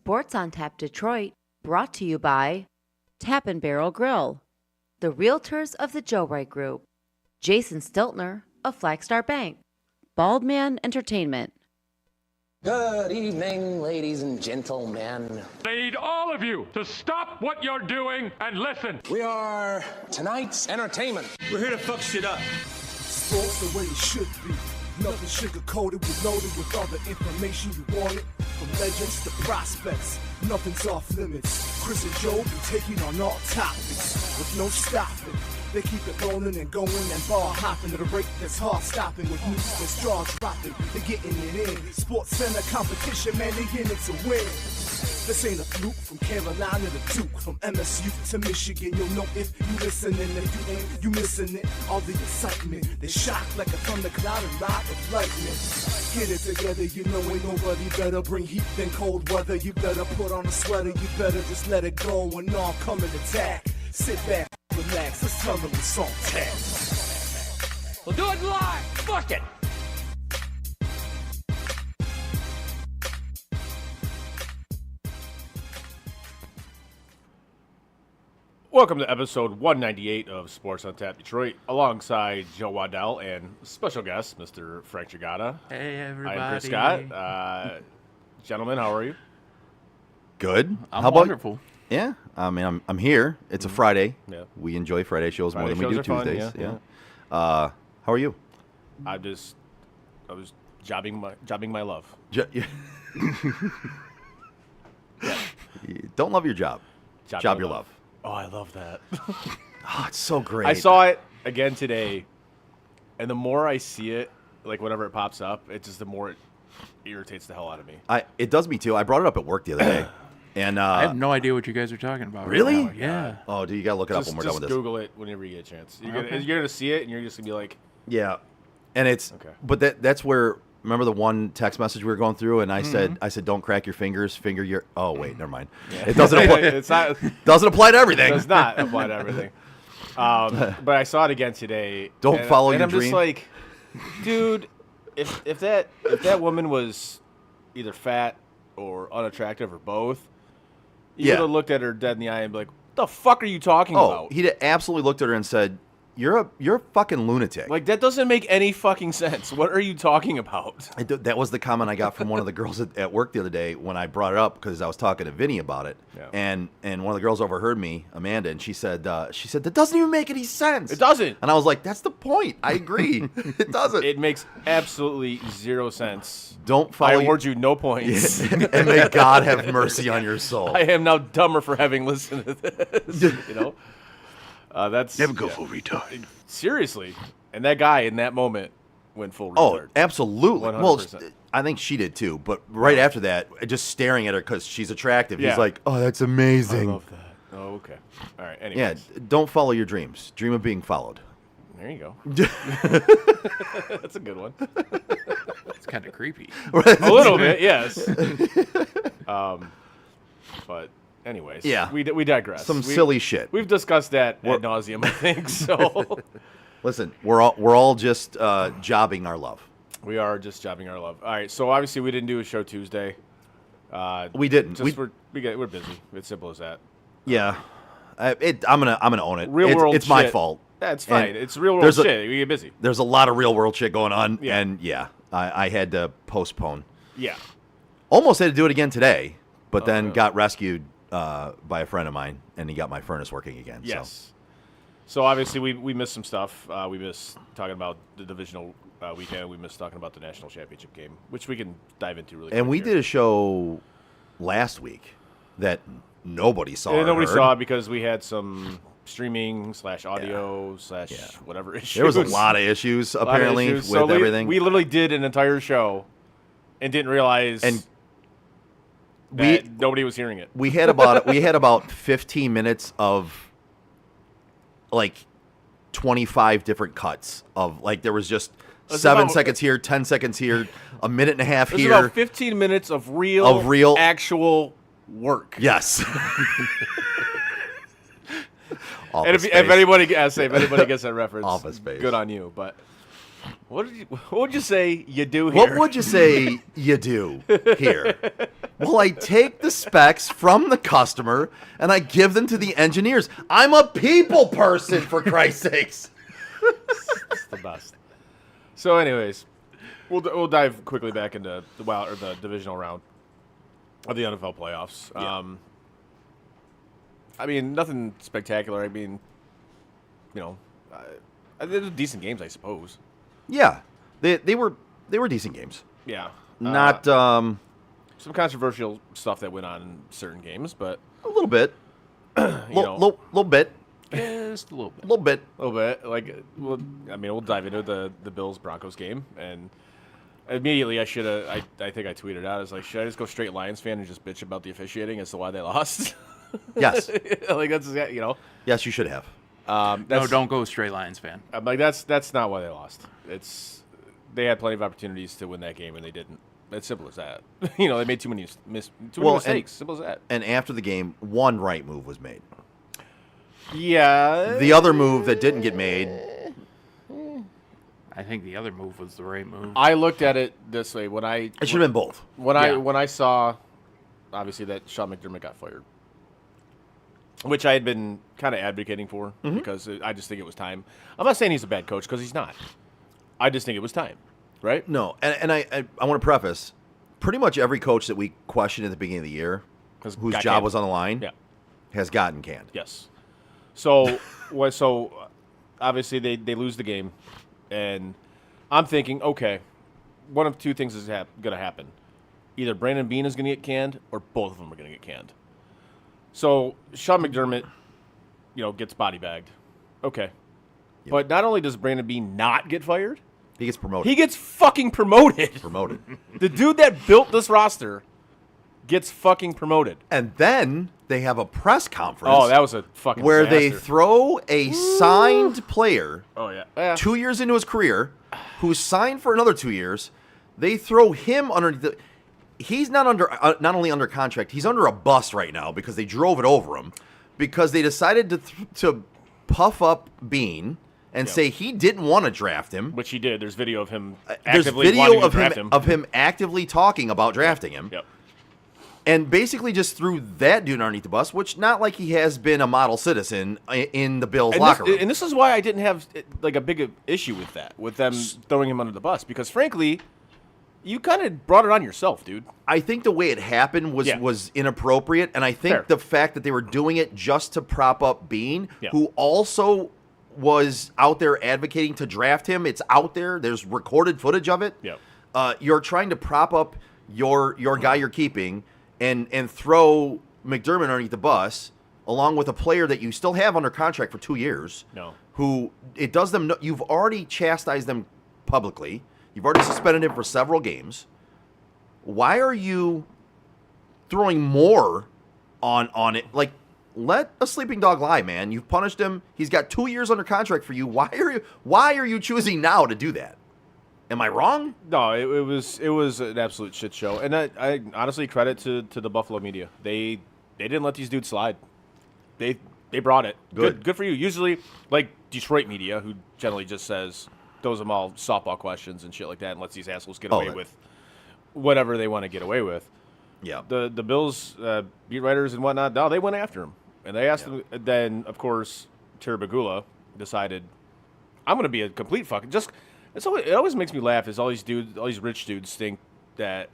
Sports on Tap Detroit, brought to you by Tap and Barrel Grill, the Realtors of the Joe Wright Group, Jason Stiltner of Flagstar Bank, Baldman Entertainment. Good evening, ladies and gentlemen. I need all of you to stop what you're doing and listen. We are tonight's entertainment. We're here to fuck shit up. Sports the way it should be. Nothing sugar-coated, we loaded with all the information you wanted. From legends to prospects, nothing's off limits. Chris and Joe be taking on all topics with no stopping. They keep it rolling and going and ball hopping at a rate that's hard stopping with news that's jaw dropping. They're getting it in. Sports Center competition, man, they in it to win. This ain't a fluke from Carolina to Duke, from MSU to Michigan. You'll know if you listening. If you ain't, you missing it. All the excitement, they shock like a thundercloud and ride with lightning. Get it together, you know ain't nobody better. Bring heat than cold weather. You better put on a sweater. You better just let it go when all come and attack. Sit back, relax, let's tell them it's on tap. We'll do it live. Fuck it. Welcome to episode 198 of Sports on Tap Detroit, alongside Joe Waddell and special guest, Mr. Frank Chigata. Hey, everybody. I'm Chris Scott. Gentlemen, how are you? Good. I'm How about, wonderful. Yeah, I mean, I'm here. It's a Friday. Yeah. We enjoy Friday shows Friday more than we do shows are fun, Tuesdays. yeah. How are you? I was jobbing my love. Don't love your job. Job Job your your love. Oh, I love that. Oh, it's so great. I saw it again today, and the more I see it, like whenever it pops up, it just the more it irritates the hell out of me. It does me too. I brought it up at work the other day, and I have no idea what you guys are talking about. Really? Right now. Yeah. Oh, dude, you gotta look it up when we're done with this. Google it whenever you get a chance. You're Okay. gonna see it, and you're just gonna be like, Yeah, and it's Okay. but that's where. Remember the one text message we were going through, and I said, don't crack your fingers, finger your. Oh wait, never mind. It doesn't apply. it's not. Doesn't apply to everything. It does not apply to everything. But I saw it again today. Don't follow your I'm dream. just like, dude, if that woman was either fat or unattractive or both, you would have looked at her dead in the eye and be like, "What the fuck are you talking about?" He absolutely looked at her and said, You're a fucking lunatic. Like, that doesn't make any fucking sense. What are you talking about? That was the comment I got from one of the girls at work the other day when I brought it up because I was talking to Vinny about it. Yeah. And one of the girls overheard me, Amanda, and she said that doesn't even make any sense. It doesn't. And I was like, that's the point. I agree. It doesn't. It makes absolutely zero sense. Don't follow. I award you no points. and may God have mercy on your soul. I am now dumber for having listened to this. You know, that's Never go full retard. Seriously, and that guy in that moment went full Oh, retard. absolutely. 100%. Well, I think she did too. But right after that, just staring at her because she's attractive, Yeah. he's like, "Oh, that's I amazing." love that. Oh, okay. All right. Yeah, Anyways, don't follow your dreams. Dream of being followed. there you go. That's a good one. It's kind of creepy. A little bit, yes. But anyways, Yeah. we digress. Some silly shit. We've discussed that ad nauseum, I think. So Listen, we're all just jobbing our love. we are just jobbing our love. All right. So obviously we didn't do a show Tuesday. We didn't. Just we're busy. It's simple as that. Yeah, I'm gonna own it. Real world. It's my shit. fault. That's fine. And It's real world there's a- shit. We get busy. There's a lot of real world shit going on, Yeah. and I had to postpone. Yeah. Almost had to do it again today, but then yeah. got rescued by a friend of mine, and he got my furnace working again. Yes. So obviously we missed some stuff. We missed talking about the divisional weekend. We missed talking about the national championship game, which we can dive into really. And quick we here. did a show last week that nobody saw. And or nobody heard. saw it because we had some streaming / audio / whatever issues. There was a lot of issues A lot of apparently issues. with So everything. We literally did an entire show and didn't realize And that nobody was hearing it. we had about 15 minutes of like 25 different cuts of like there was just It's 7 about- seconds here, 10 seconds here, a minute and a half There's here. about 15 minutes of real actual work. Yes. And if anybody gets that reference, Office Space. good on you. But what would you say you do here? What would you say you do here? Well, I take the specs from the customer and I give them to the engineers. I'm a people person, for Christ's sakes. It's the best. So, anyways, we'll dive quickly back into the divisional round of the NFL playoffs. Yeah. I mean, nothing spectacular. I mean, they're decent games, I suppose. Yeah, they were decent games. Yeah. Not some controversial stuff that went on in certain games, but a little bit, little bit, Just a little bit. little bit. a little bit. Like, we'll dive into the Bills Broncos game, and immediately I think I tweeted out, I was like, should I just go straight Lions fan and just bitch about the officiating as to why they lost? Yes, Like that's yes, you should have. No, don't go straight Lions fan. I'm like that's not why they lost. They had plenty of opportunities to win that game and they didn't. It's simple as that. They made too many mistakes. Simple as that. And after the game, one right move was made. Yeah. The other move that didn't get made, I think the other move was the right move. I looked at it this way it should have been both. when Yeah. I saw obviously that Sean McDermott got fired, which I had been kind of advocating for because I just think it was time. I'm not saying he's a bad coach because he's not. I just think it was time, right? No, and I want to preface, pretty much every coach that we questioned at the beginning of the year, whose got job canned. was on the line, Yeah. has gotten canned. Yes. So obviously they lose the game, and I'm thinking, okay, one of two things is going to happen. Either Brandon Beane is going to get canned, or both of them are going to get canned. So Sean McDermott, gets body bagged. Okay. Yep. But not only does Brandon Beane not get fired, He gets promoted. he gets fucking promoted. promoted. The dude that built this roster gets fucking promoted. And then they have a press conference Oh, that was a fucking where they disaster. throw a signed player Oh, yeah. 2 years into his career who's signed for another 2 years. They throw him underneath the. He's not only under contract, he's under a bus right now because they drove it over him because they decided to puff up Bean and Yep. say he didn't want to draft him. Which he did. There's video of him There's actively wanting video to draft him. of him actively talking about drafting him. Yep. And basically just threw that dude underneath the bus, which not like he has been a model citizen in the Bills locker room. And this is why I didn't have like a big issue with that, with them throwing him under the bus, because frankly, you kind of brought it on yourself, dude. I think the way it happened was inappropriate, and I think Fair. the fact that they were doing it just to prop up Bean, Yeah. who also was out there advocating to draft him. It's out there. There's recorded footage of it. Yep. You're trying to prop up your guy you're keeping and throw McDermott underneath the bus, along with a player that you still have under contract for 2 years. No. Who it does them. You've already chastised them publicly. You've already suspended him for several games. Why are you throwing more on it? Like, let a sleeping dog lie, man. You've punished him. He's got 2 years under contract for you. Why are you choosing now to do that? Am I wrong? No, it was an absolute shit show, and I honestly credit to the Buffalo media. They didn't let these dudes slide. They brought it. Good for you. Usually, like Detroit media, who generally just throws them all softball questions and shit like that, and lets these assholes get away with whatever they want to get away with. Yeah. The Bills beat writers and whatnot, no, they went after him, and they asked him. Then of course Terry Bagula decided, I'm going to be a complete fucking just. It always makes me laugh is all these rich dudes think that,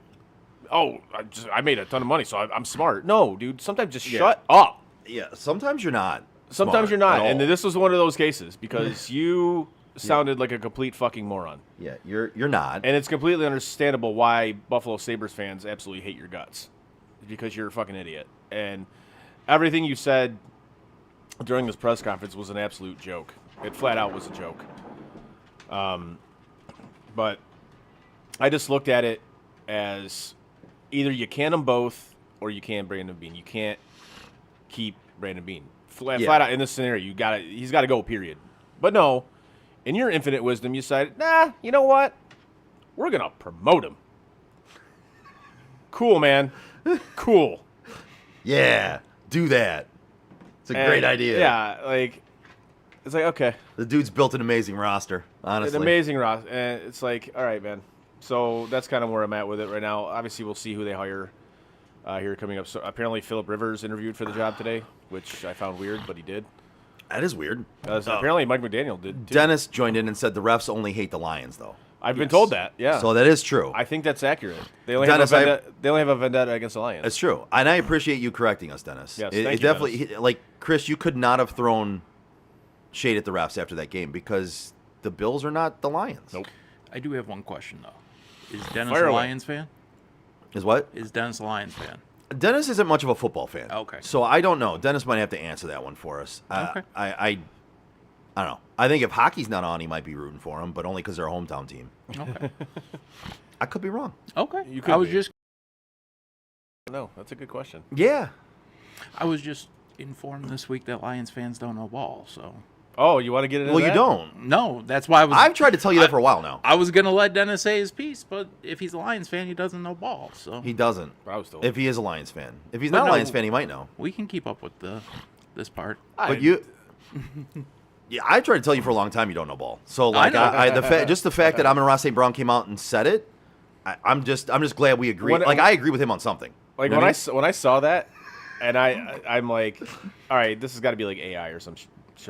I made a ton of money, so I'm smart. No, dude, sometimes just shut up. Yeah. Sometimes you're not. Sometimes smart you're not, at all. and this was one of those cases because you sounded like a complete fucking moron. Yeah, you're not. And it's completely understandable why Buffalo Sabres fans absolutely hate your guts. Because you're a fucking idiot. And everything you said during this press conference was an absolute joke. It flat out was a joke. But I just looked at it as either you can them both or you can Brandon Beane. You can't keep Brandon Beane. Flat out in this scenario, he's got to go, period. But no, in your infinite wisdom, you decided, nah, you know what? We're going to promote him. Cool, man. Cool. Yeah, do that. It's a great idea. Yeah, like, it's like, okay. The dude's built an amazing roster, honestly. An amazing roster. And it's like, all right, man. So that's kind of where I'm at with it right now. Obviously, we'll see who they hire here coming up. So apparently Phillip Rivers interviewed for the job today, which I found weird, but he did. That is weird. Apparently Mike McDaniel did too. Dennis joined in and said the refs only hate the Lions, though. I've been told that, yeah. So that is true. I think that's accurate. They only, Dennis, they only have a vendetta against the Lions. It's true. And I appreciate you correcting us, Dennis. Yes, it thank you, definitely, Dennis. like, Chris, you could not have thrown shade at the refs after that game because the Bills are not the Lions. Nope. I do have one question, though. Is Dennis Fire a away. Lions fan? Is what? Is Dennis a Lions fan? Dennis isn't much of a football fan. Okay. So I don't know. Dennis might have to answer that one for us. Okay. I don't know. I think if hockey's not on, he might be rooting for him, but only because they're a hometown team. Okay. I could be wrong. Okay. You could I was be. just No, that's a good question. Yeah. informed this week that Lions fans don't know ball, so Oh, you want to get into Well, that? you don't. no, that's why I've tried to tell you that for a while now. I was gonna let Dennis say his piece, but if he's a Lions fan, he doesn't know ball, so He doesn't. I was told. If he is a Lions fan. If he's But not a no. Lions fan, he might know. we can keep up with this part. But you, yeah, I tried to tell you for a long time you don't know ball. So like, I know. just the fact that Amon-Ra St. Brown came out and said it, I'm just glad we agree. When- Like I agree with him on something. Like You know when what when I saw that, and I'm like, all right, this has got to be like AI or some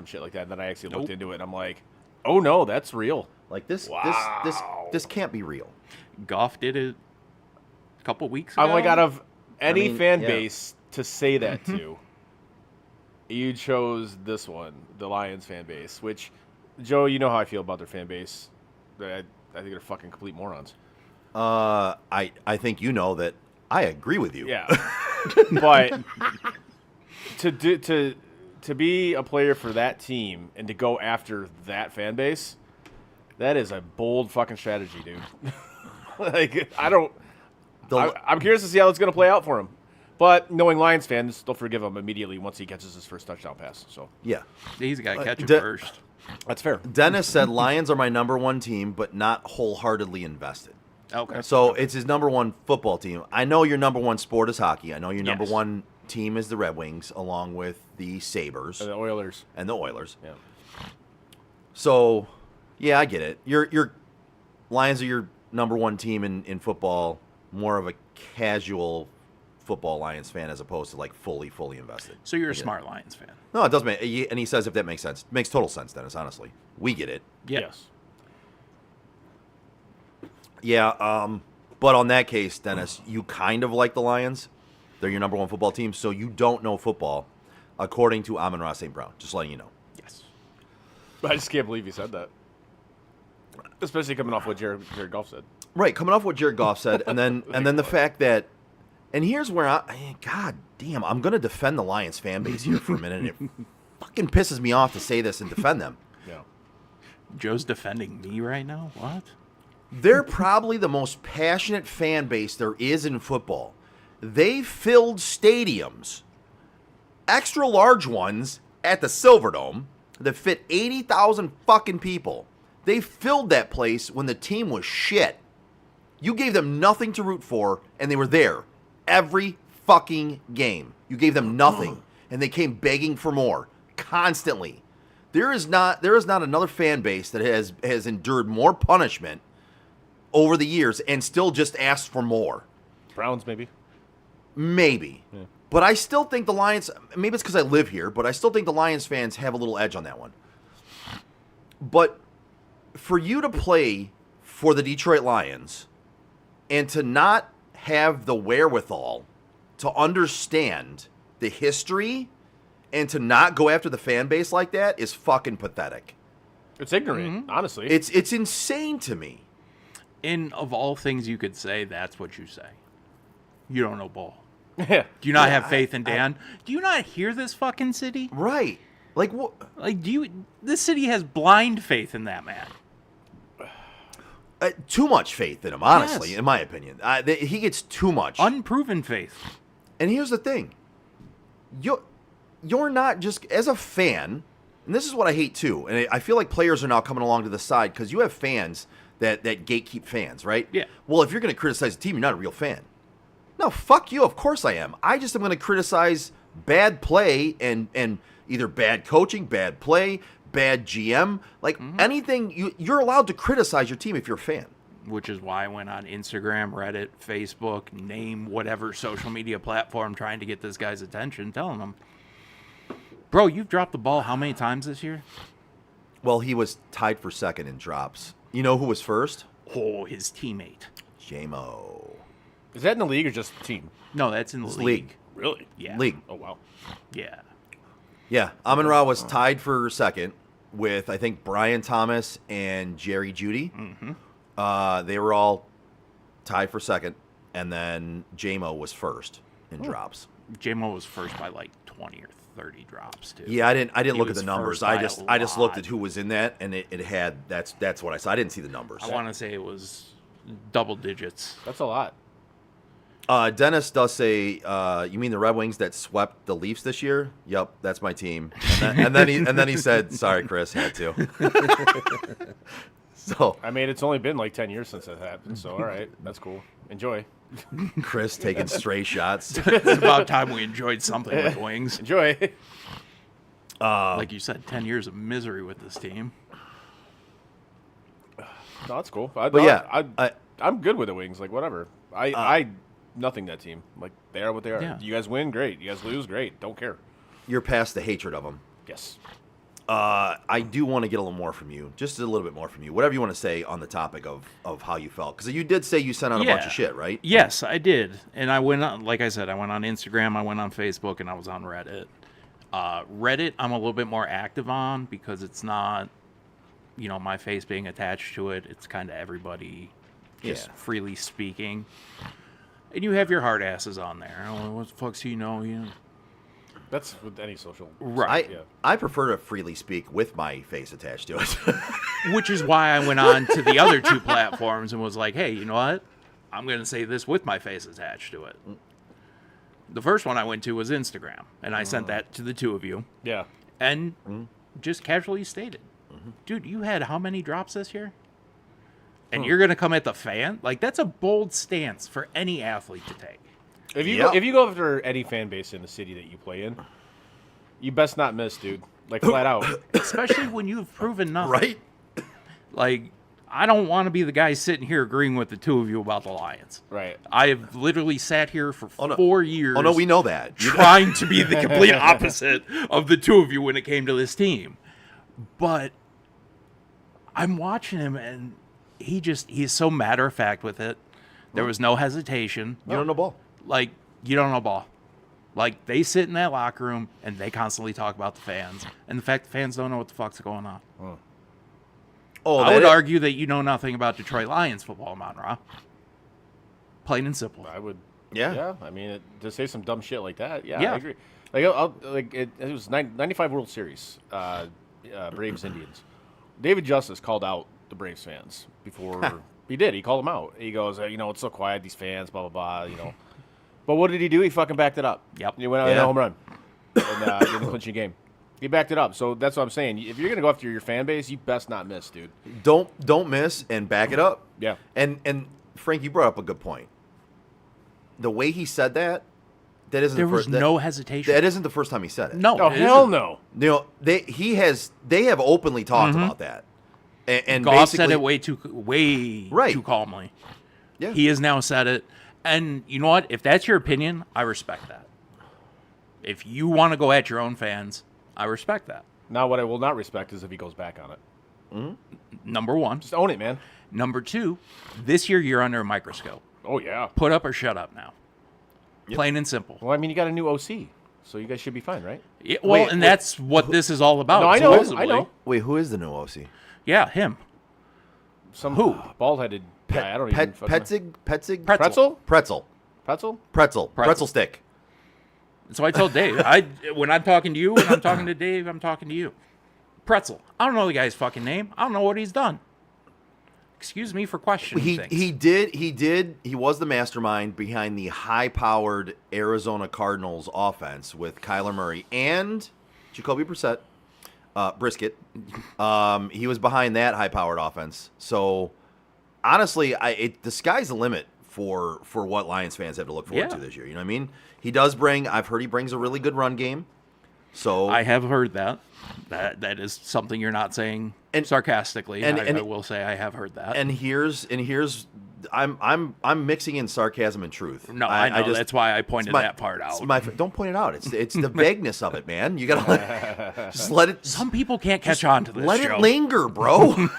shit like that. And then I actually looked Nope. into it, and I'm like, oh no, that's real. like this Wow. this can't be real. Goff did it a couple weeks ago. I'm like, out of any mean, fan yeah. base to say that to, you chose this one, the Lions fan base. Which, Joe, you know how I feel about their fan base. I think they're fucking complete morons. I think you know that I agree with you. Yeah, but to be a player for that team and to go after that fan base, that is a bold fucking strategy, dude. Like I'm curious to see how it's going to play out for him. But knowing Lions fans, they'll forgive him immediately once he catches his first touchdown pass. So Yeah. he's got to catch it De- first. that's fair. Dennis said Lions are my number one team, but not wholeheartedly invested. Okay. So it's his number one football team. I know your number one sport is hockey. I know your number Yes. one team is the Red Wings, along with the Sabres And the Oilers. and the Oilers. Yeah. So, yeah, I get it. Your Lions are your number one team in football. More of a casual football Lions fan as opposed to like fully invested. So you're I a get it. smart Lions fan. No, it does make. And he says if that makes sense, it makes total sense, Dennis. Honestly, we get it. Yeah. Yes. Yeah, but on that case, Dennis, you kind of like the Lions. They're your number one football team, so you don't know football, according to Amon-Ra St. Brown. Just letting you know. Yes. I just can't believe you said that. Especially coming off what Jared Goff said. Right, coming off what Jared Goff said, and then the fact that, and here's where God damn, I'm gonna defend the Lions fan base here for a minute. It fucking pisses me off to say this and defend them. Yeah. Joe's defending me right now. What? They're probably the most passionate fan base there is in football. They filled stadiums, extra large ones at the Silverdome that fit 80,000 fucking people. They filled that place when the team was shit. You gave them nothing to root for, and they were there every fucking game. You gave them nothing, and they came begging for more constantly. There is not another fan base that has endured more punishment over the years and still just asked for more. Browns, maybe. Maybe. Yeah. But I still think the Lions, maybe it's because I live here, but I still think the Lions fans have a little edge on that one. But for you to play for the Detroit Lions and to not have the wherewithal to understand the history and to not go after the fan base like that is fucking pathetic. It's ignorant, honestly. It's insane to me. And of all things you could say, that's what you say. You don't know ball. Yeah. Do you not have faith in Dan? Do you not hear this fucking city? Right. Like what? Like, this city has blind faith in that man. Too much faith in him, honestly, Yes. in my opinion. He gets too much. Unproven faith. And here's the thing. You're not just, as a fan, and this is what I hate too, and I feel like players are now coming along to the side because you have fans that gatekeep fans, right? Yeah. Well, if you're going to criticize the team, you're not a real fan. No, fuck you. Of course I am. I just am going to criticize bad play and either bad coaching, bad play, bad GM, like anything. You're allowed to criticize your team if you're a fan. which is why I went on Instagram, Reddit, Facebook, name whatever social media platform trying to get this guy's attention, telling him, bro, you've dropped the ball how many times this year? Well, he was tied for second in drops. You know who was first? Oh, his teammate. J-Mo. Is that in the league or just the team? No, that's in the It's league. Really? Yeah. League. Oh, wow. Yeah. Yeah, Amon-Ra was tied for second with, I think, Brian Thomas and Jerry Jeudy. Mm-hmm. They were all tied for second, and then J-Mo was first in drops. J-Mo was first by like 20 or 30 drops, too. Yeah, I didn't He look at was the numbers. first by I a just looked lot. at who was in that, and it had that's what I saw. I didn't see the numbers. I want to say it was double digits. That's a lot. Dennis does say, "You mean the Red Wings that swept the Leafs this year?" Yep, that's my team. And then he said, "Sorry, Chris, had to." So I mean, it's only been like 10 years since that happened, so all right. That's cool. Enjoy. Chris taking stray shots. It's about time we enjoyed something with Wings. Enjoy. Like you said, 10 years of misery with this team. No, that's cool. I'm good with the Wings. Like, whatever. I nothing that team. Like, they are what they are. Yeah. You guys win, great. You guys lose, great. Don't care. You're past the hatred of them. Yes. I do want to get a little more from you, just a little bit more from you. Whatever you want to say on the topic of how you felt, because you did say you sent out a bunch of shit, right? Yes, I did. And I went on, like I said, I went on Instagram, I went on Facebook, and I was on Reddit. Reddit, I'm a little bit more active on because it's not, my face being attached to it. It's kind of everybody just freely speaking. And you have your hard asses on there. Oh, what the fuck's he know? That's with any social. Right. I prefer to freely speak with my face attached to it. Which is why I went on to the other two platforms and was like, hey, you know what? I'm going to say this with my face attached to it. The first one I went to was Instagram, and I sent that to the two of you. Yeah. And just casually stated, dude, you had how many drops this year? And you're going to come at the fan? Like, that's a bold stance for any athlete to take. If you go after any fan base in the city that you play in, you best not miss, dude. Like, flat out. Especially when you've proven nothing. Right? Like, I don't want to be the guy sitting here agreeing with the two of you about the Lions. Right. I have literally sat here for 4 years. Oh, no, we know that. Trying to be the complete opposite of the two of you when it came to this team. But I'm watching him, and he's so matter-of-fact with it. There was no hesitation. You don't know ball. Like, you don't know ball. Like, they sit in that locker room, and they constantly talk about the fans. And the fact the fans don't know what the fuck's going on. Oh, I would argue that you know nothing about Detroit Lions football, Amon-Ra. Plain and simple. I would. Yeah. Yeah. I mean, to say some dumb shit like that, yeah. Yeah. I agree. Like, it was 95 World Series, Braves Indians. David Justice called out the Braves fans before he did. He called them out. He goes, it's so quiet, these fans, blah, blah, blah, But what did he do? He fucking backed it up. Yep. He went out and hit a home run and in the clinching game. He backed it up. So that's what I'm saying. If you're going to go after your fan base, you best not miss, dude. Don't miss and back it up. Yeah. And Frank, you brought up a good point. The way he said that isn't There the was first. no hesitation. That isn't the first time he said it. No. Oh, it hell isn't. no. They have openly talked about that. And Goff said basically, it way too calmly. Yeah. He has now said it. And you know what? If that's your opinion, I respect that. If you want to go at your own fans, I respect that. Now, what I will not respect is if he goes back on it. Number one. Just own it, man. Number two, this year you're under a microscope. Oh, yeah. Put up or shut up now. Yep. Plain and simple. Well, I mean, you got a new OC, so you guys should be fine, right? Yeah, well, Wait, that's what this is all about. No, I know. supposedly. I know. Wait, who is the new OC? Yeah, him. Some bald-headed guy. I don't even fucking know. Petzig? Pretzel? Pretzel. Pretzel? Pretzel stick. So I told Dave, when I'm talking to you, when I'm talking to Dave, I'm talking to you. Pretzel. I don't know the guy's fucking name. I don't know what he's done. Excuse me for questioning things. He was the mastermind behind the high-powered Arizona Cardinals offense with Kyler Murray and Jacoby Brissett, Brisket. He was behind that high-powered offense. So, honestly, the sky's the limit for what Lions fans have to look forward to this year. You know what I mean? I've heard he brings a really good run game. So I have heard that. That is something you're not saying sarcastically. I will say I have heard that. And here's I'm mixing in sarcasm and truth. No, I know. That's why I pointed that part out. Don't point it out. It's the vagueness of it, man. You gotta just let it. Some people can't catch on to this. Let it linger, bro.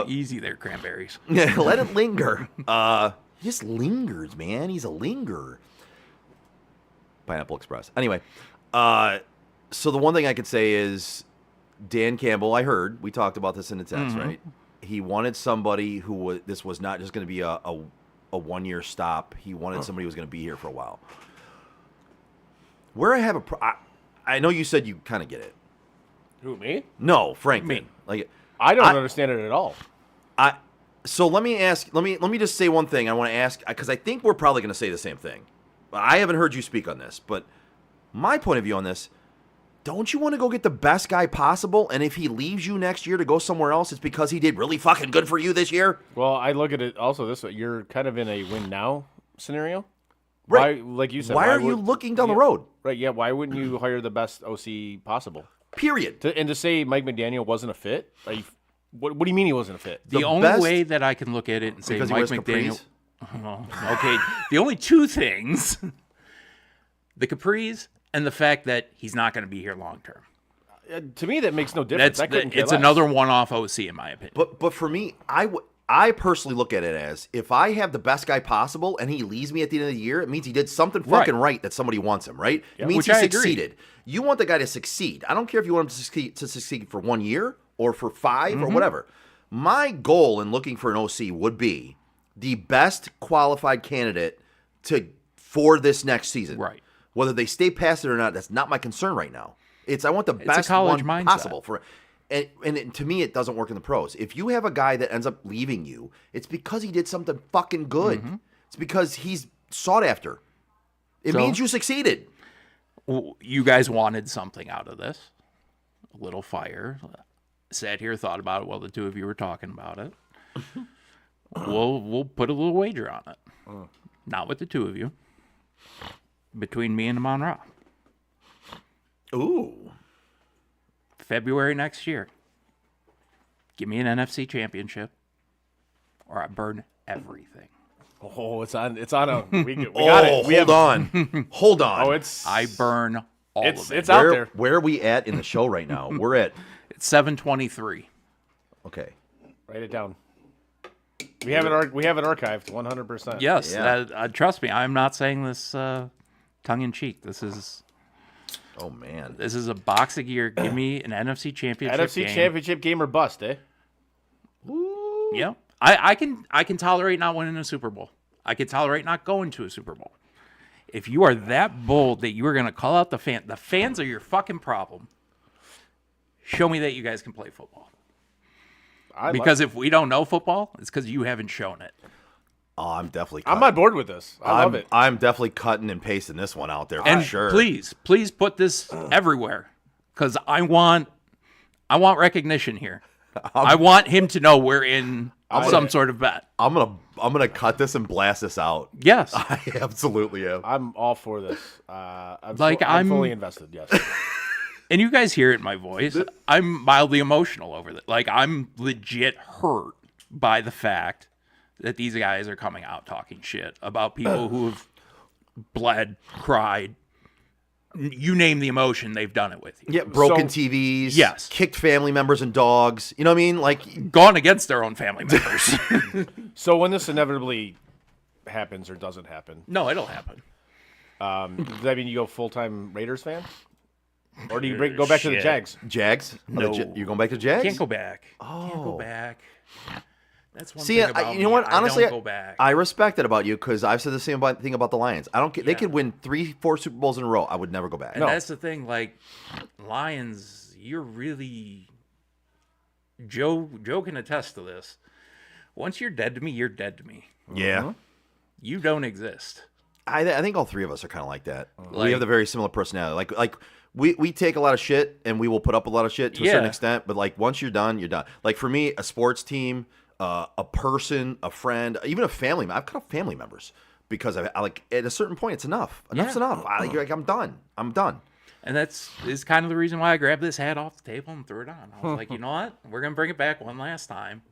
Easy there, cranberries. Yeah, let it linger. He just lingers, man. He's a lingerer. Pineapple Express. Anyway, so the one thing I could say is Dan Campbell, I heard, we talked about this in the text, right? He wanted somebody this was not just going to be a 1-year stop. He wanted somebody who was going to be here for a while. Where I have I know you said you kind of get it. Who, me? No, Frank. Me. Like, I don't understand it at all. So let me just say one thing. I want to ask, because I think we're probably going to say the same thing. I haven't heard you speak on this, but my point of view on this, don't you want to go get the best guy possible? And if he leaves you next year to go somewhere else, it's because he did really fucking good for you this year? Well, I look at it also this way. You're kind of in a win now scenario. Right. Why, like you said, why are you looking down the road? Right, yeah. Why wouldn't you hire the best OC possible? Period. And to say Mike McDaniel wasn't a fit, like, what do you mean he wasn't a fit? The only way that I can look at it and say Because he Mike wears McDaniel. capris? Okay, the only two things: the capris and the fact that he's not going to be here long term. To me, that makes no difference. It's another one-off OC in my opinion. But for me, I personally look at it as, if I have the best guy possible and he leaves me at the end of the year, it means he did something fucking right that somebody wants him, right? It means he succeeded. You want the guy to succeed. I don't care if you want him to succeed for 1 year or for 5 or whatever. My goal in looking for an OC would be the best qualified candidate for this next season. Right. Whether they stay past it or not, that's not my concern right now. I want the best college one mindset. possible for. And to me, it doesn't work in the pros. If you have a guy that ends up leaving you, it's because he did something fucking good. It's because he's sought after. It means you succeeded. You guys wanted something out of this. A little fire. Sat here, thought about it while the two of you were talking about it. We'll put a little wager on it. Not with the two of you. Between me and Amon Ra. Ooh. February next year. Give me an NFC championship, or I burn everything. Oh, it's on a. We got it. Hold on. Hold on. Oh, it's. I burn all of it. It's out there. Where are we at in the show right now? We're at. It's 7:23. Okay. Write it down. We have it archived 100%. Yes, Yeah. trust me. I'm not saying this tongue in cheek. This is. Oh man. This is a box of gear. Give me an NFC championship. NFC game. championship game or bust, eh? Ooh. Yeah, I can tolerate not winning a Super Bowl. I can tolerate not going to a Super Bowl. If you are that bold that you are going to call out the fans are your fucking problem. Show me that you guys can play football. Because if we don't know football, it's because you haven't shown it. Oh, I'm definitely. I'm on board with this. I love it. I'm definitely cutting and pasting this one out there for And sure. please put this everywhere, because I want recognition here. I want him to know we're in some sort of bet. I'm gonna cut this and blast this out. Yes, I absolutely am. I'm all for this. I'm fully invested. Yes. And you guys hear it in my voice. I'm mildly emotional over that. Like, I'm legit hurt by the fact that these guys are coming out talking shit about people who have bled, cried. You name the emotion, they've done it with you. Yeah, broken TVs. Yes. Kicked family members and dogs. You know what I mean? Like, Gone against their own family members. So when this inevitably happens or doesn't happen, No, it'll happen. does that mean you go full-time Raiders fan? Or do you go back to the Shit. Jags? Jags? No. You're going back to Jags? Can't go back. Oh. Can't go back. That's one See, thing about you know me. what? Honestly, I don't go back. I respect it about you, because I've said the same thing about the Lions. I don't care. They could win 3-4 Super Bowls in a row. I would never go back. And that's the thing, like, Lions, you're really... Joe can attest to this. Once you're dead to me, you're dead to me. Yeah. You don't exist. I think all three of us are kind of like that. We Like- have the very similar personality. Like we take a lot of shit and we will put up a lot of shit to a certain Yeah. extent. But like once you're done, you're done. Like for me, a sports team, a person, a friend, even a family. I've cut off family members because I like at a certain point, it's enough. Enough's Yeah. enough. I'm done. I'm done. And is kind of the reason why I grabbed this hat off the table and threw it on. I was like, you know what? We're going to bring it back one last time.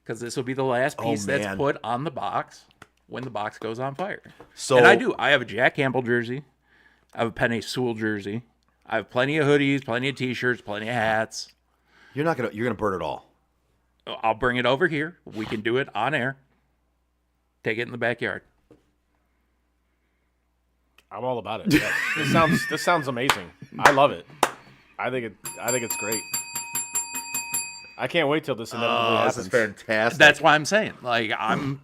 Because this will be the last piece that's put on the box when the box goes on fire. So, and I do. I have a Jack Campbell jersey. I have a Penny Sewell jersey. I have plenty of hoodies, plenty of T-shirts, plenty of hats. you're gonna burn it all. I'll bring it over here. We can do it on air. Take it in the backyard. I'm all about it. Yeah. This sounds amazing. I love it. I think it's great. I can't wait till this inevitably happens. This is fantastic. That's why I'm saying, like, I'm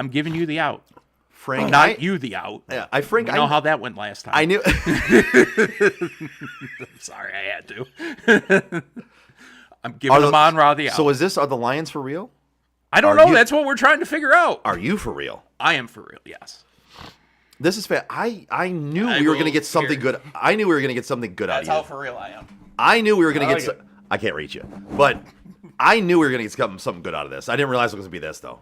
giving you the out. Frank. Not you the out. Yeah, You know how that went last time. I knew. I'm sorry, I had to. I'm giving Amon-Ra the out. So are the Lions for real? I don't know. That's what we're trying to figure out. Are you for real? I am for real. Yes. This is fair. I knew we were going to get something good. I knew we were going to get something good out of you. That's how for real I am. I knew we were going to get. I can't reach you, but I knew we were going to get something good out of this. I didn't realize it was going to be this though.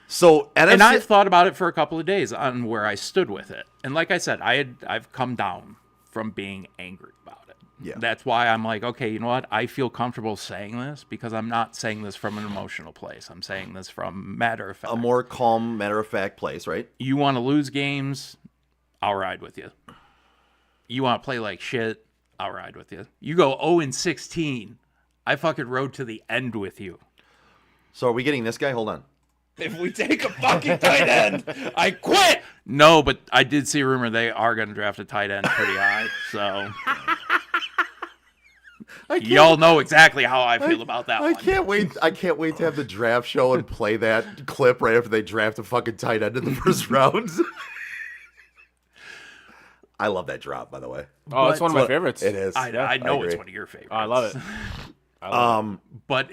So and I've thought about it for a couple of days on where I stood with it, and like I said, I've come down from being angry about it. Yeah. That's why I'm like, okay, you know what? I feel comfortable saying this because I'm not saying this from an emotional place. I'm saying this from matter of fact. A more calm, matter of fact place, right? You want to lose games, I'll ride with you. You want to play like shit, I'll ride with you. You go 0-16, I fucking rode to the end with you. So are we getting this guy? Hold on. If we take a fucking tight end, I quit. No, but I did see a rumor they are going to draft a tight end pretty high. So y'all know exactly how I feel about that one. I can't wait. I can't wait to have the draft show and play that clip right after they draft a fucking tight end in the first round. I love that drop, by the way. Oh, it's one of my favorites. It is. I know agree. it's one of your favorites. Oh, I love it. But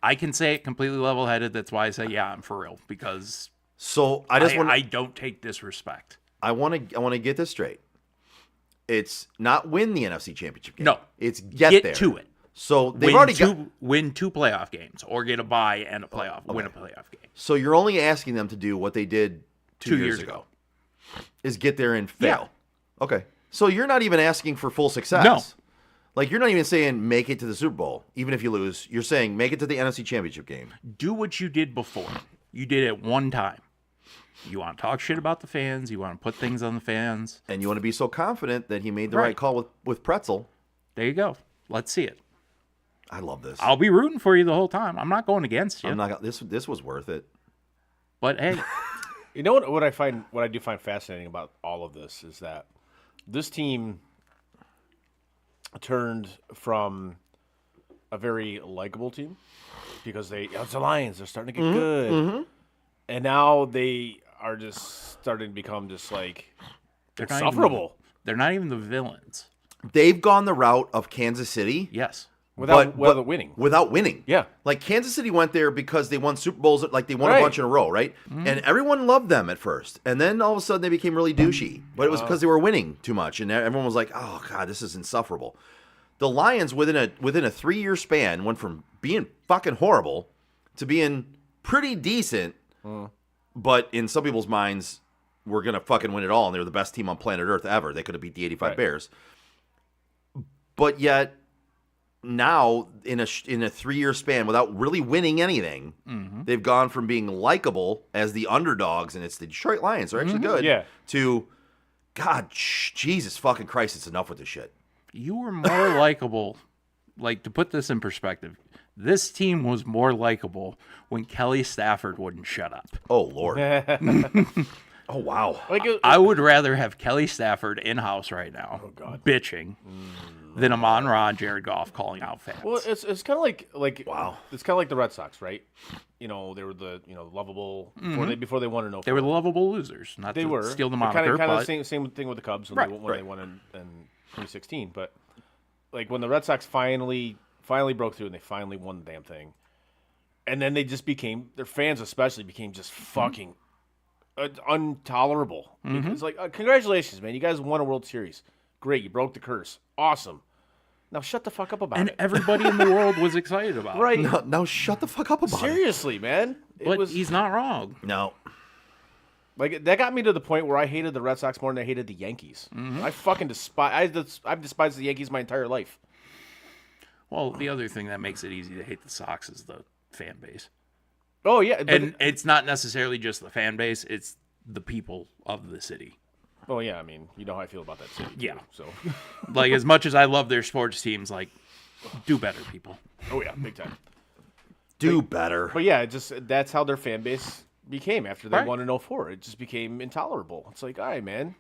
I can say it completely level-headed. That's why I say, yeah, I'm for real. Because So I don't take disrespect. I want to get this straight. It's not win the NFC Championship game. No. It's get there. to it. So they've already win two playoff games or get a bye and win a playoff game. So you're only asking them to do what they did 2 years ago. Is get there and fail. Yeah. Okay. So you're not even asking for full success. No. Like, you're not even saying make it to the Super Bowl, even if you lose. You're saying make it to the NFC Championship game. Do what you did before. You did it one time. You want to talk shit about the fans. You want to put things on the fans. And you want to be so confident that he made the right call with Pretzel. There you go. Let's see it. I love this. I'll be rooting for you the whole time. I'm not going against you. I'm not. This was worth it. But hey, you know what I do find fascinating about all of this is that this team turned from a very likable team because it's the Lions. They're starting to get good, and now they are just starting to become just like insufferable. They're not even the villains. They've gone the route of Kansas City. Yes. Without winning. Without winning. Yeah. Like, Kansas City went there because they won Super Bowls, like they won a bunch in a row, right? And everyone loved them at first. And then all of a sudden they became really douchey. But it was because they were winning too much. And everyone was like, oh, God, this is insufferable. The Lions, within a 3-year span, went from being fucking horrible to being pretty decent. But in some people's minds, we're going to fucking win it all. And they were the best team on planet Earth ever. They could have beat the 85 Bears. But yet, now in a 3-year span, without really winning anything, they've gone from being likable as the underdogs, and it's the Detroit Lions, they're actually good, to, God, Jesus fucking Christ, it's enough with this shit. You were more likable. Like, to put this in perspective, this team was more likable when Kelly Stafford wouldn't shut up. Oh, Lord. Oh, wow. I would rather have Kelly Stafford in-house right now, bitching, than Amon-Ra and Jared Goff calling out fans. Well, it's kind of like wow. It's kind of like the Red Sox, right? You know, they were the lovable before they won an They were the lovable losers. Not they to were steal the moniker. Kind of the same thing with the Cubs when they won in 2016. But like when the Red Sox finally broke through and they finally won the damn thing, and then they just became, their fans especially became just fucking intolerable. It's like, congratulations, man, you guys won a World Series. Great, you broke the curse. Awesome. Now shut the fuck up about it. And everybody in the world was excited about right. Now shut the fuck up about Seriously, man. He's not wrong. No. Like that got me to the point where I hated the Red Sox more than I hated the Yankees. I fucking despise. I've despised the Yankees my entire life. Well, the other thing that makes it easy to hate the Sox is the fan base. Oh yeah, but, And it's not necessarily just the fan base, it's the people of the city. oh yeah. I mean, you know how I feel about that city. too, Yeah. So. Like, as much as I love their sports teams, like, do better, people. Oh yeah, big time. Do better. But yeah, that's how their fan base became after they Right. won in 04. It just became intolerable. It's like, all right, man.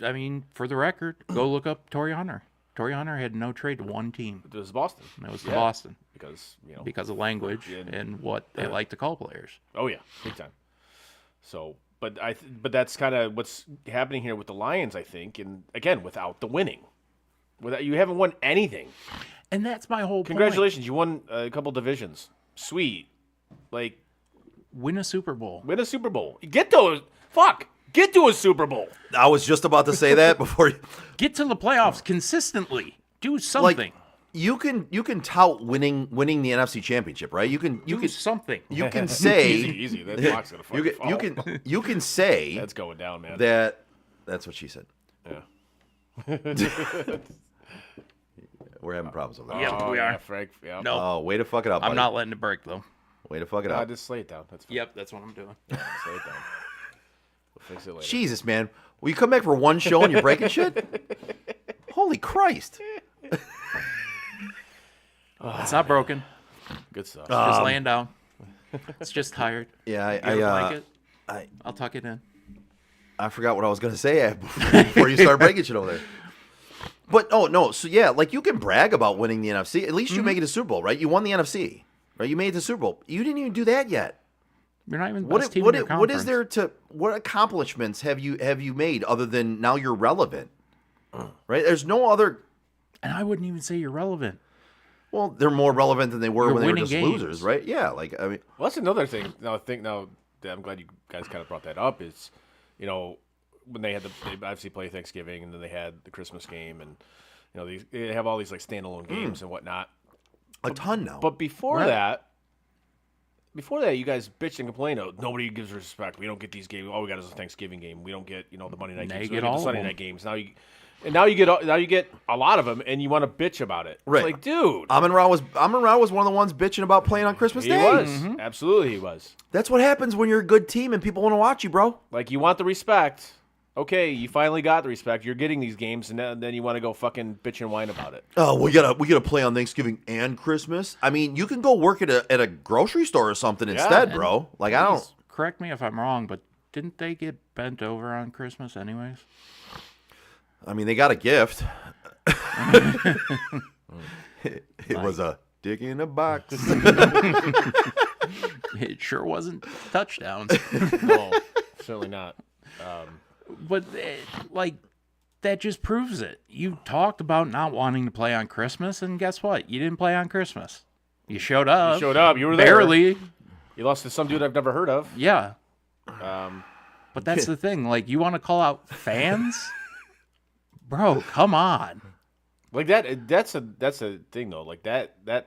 I mean, for the record, go look up Torrey Hunter. Torrey Hunter had no trade to one team. It was Boston. That was to Yeah, Boston because because of language and what they like to call players. Oh yeah, big time. So, but that's kind of what's happening here with the Lions, I think, and again without the winning, without you haven't won anything. And that's my whole Congratulations, you won a couple divisions. Sweet, like point. Win a Super Bowl. win a Super Bowl. Get to a Super Bowl. I was just about to say that before. Get to the playoffs consistently. Do something. Like, you can tout winning the NFC Championship, right? You can Do something. you can say Easy. That clock's gonna fucking fall. you can say That's going down, man. that's what she said. Yeah. We're having problems over there. Yep, we are. Yeah, Frank. Yeah. No, Oh, way to fuck it up. I'm buddy. not letting it break, though. Way to fuck it No, up. just slay it down. That's fine. Yep, that's what I'm doing. Slay it down. We'll fix it later. Jesus, man. Will you come back for one show and you're breaking shit? Holy Christ. It's not broken. Good stuff. It's just laying down. It's just tired. Yeah, You have a blanket? I I'll tuck it in. I forgot what I was going to say before you start breaking shit over there. But, oh, no. So, yeah, like, you can brag about winning the NFC. At least you make it to Super Bowl, right? You won the NFC, right? You made it to Super Bowl. You didn't even do that yet. You're not even the best team in your What conference. is there to what accomplishments have you made other than now you're relevant? Right? There's no other. And I wouldn't even say you're relevant. Well, they're more relevant than they were You're when they were winning just games. losers, right? Yeah, like I mean, Well, that's another thing. Now, that I'm glad you guys kind of brought that up. Is when they obviously play Thanksgiving and then they had the Christmas game and they have all these like standalone games and whatnot. a ton now. But before Right. that, you guys bitched and complained. Oh, nobody gives respect. We don't get these games. All we got is a Thanksgiving game. We don't get the Monday night Now games. you We get don't all the of Sunday them. night games. Now you get a lot of them, and you want to bitch about it. Right. It's like, dude, Amon Ra was one of the ones bitching about playing on Christmas he Day. was absolutely he was. That's what happens when you're a good team and people want to watch you, bro. Like, you want the respect. Okay, you finally got the respect. You're getting these games, and then you want to go fucking bitch and whine about it. Oh, we gotta play on Thanksgiving and Christmas. I mean, you can go work at a grocery store or something instead, bro. Like I don't. Please correct me if I'm wrong, but didn't they get bent over on Christmas anyways? I mean, they got a gift. It was a dick in a box. It sure wasn't touchdowns. No, certainly not. But, like, that just proves it. You talked about not wanting to play on Christmas, and guess what? You didn't play on Christmas. You showed up. You showed up. You were there. Barely. You lost to some dude I've never heard of. Yeah. But that's the thing. Like, you want to call out fans? Bro, come on. Like that's a thing though. Like that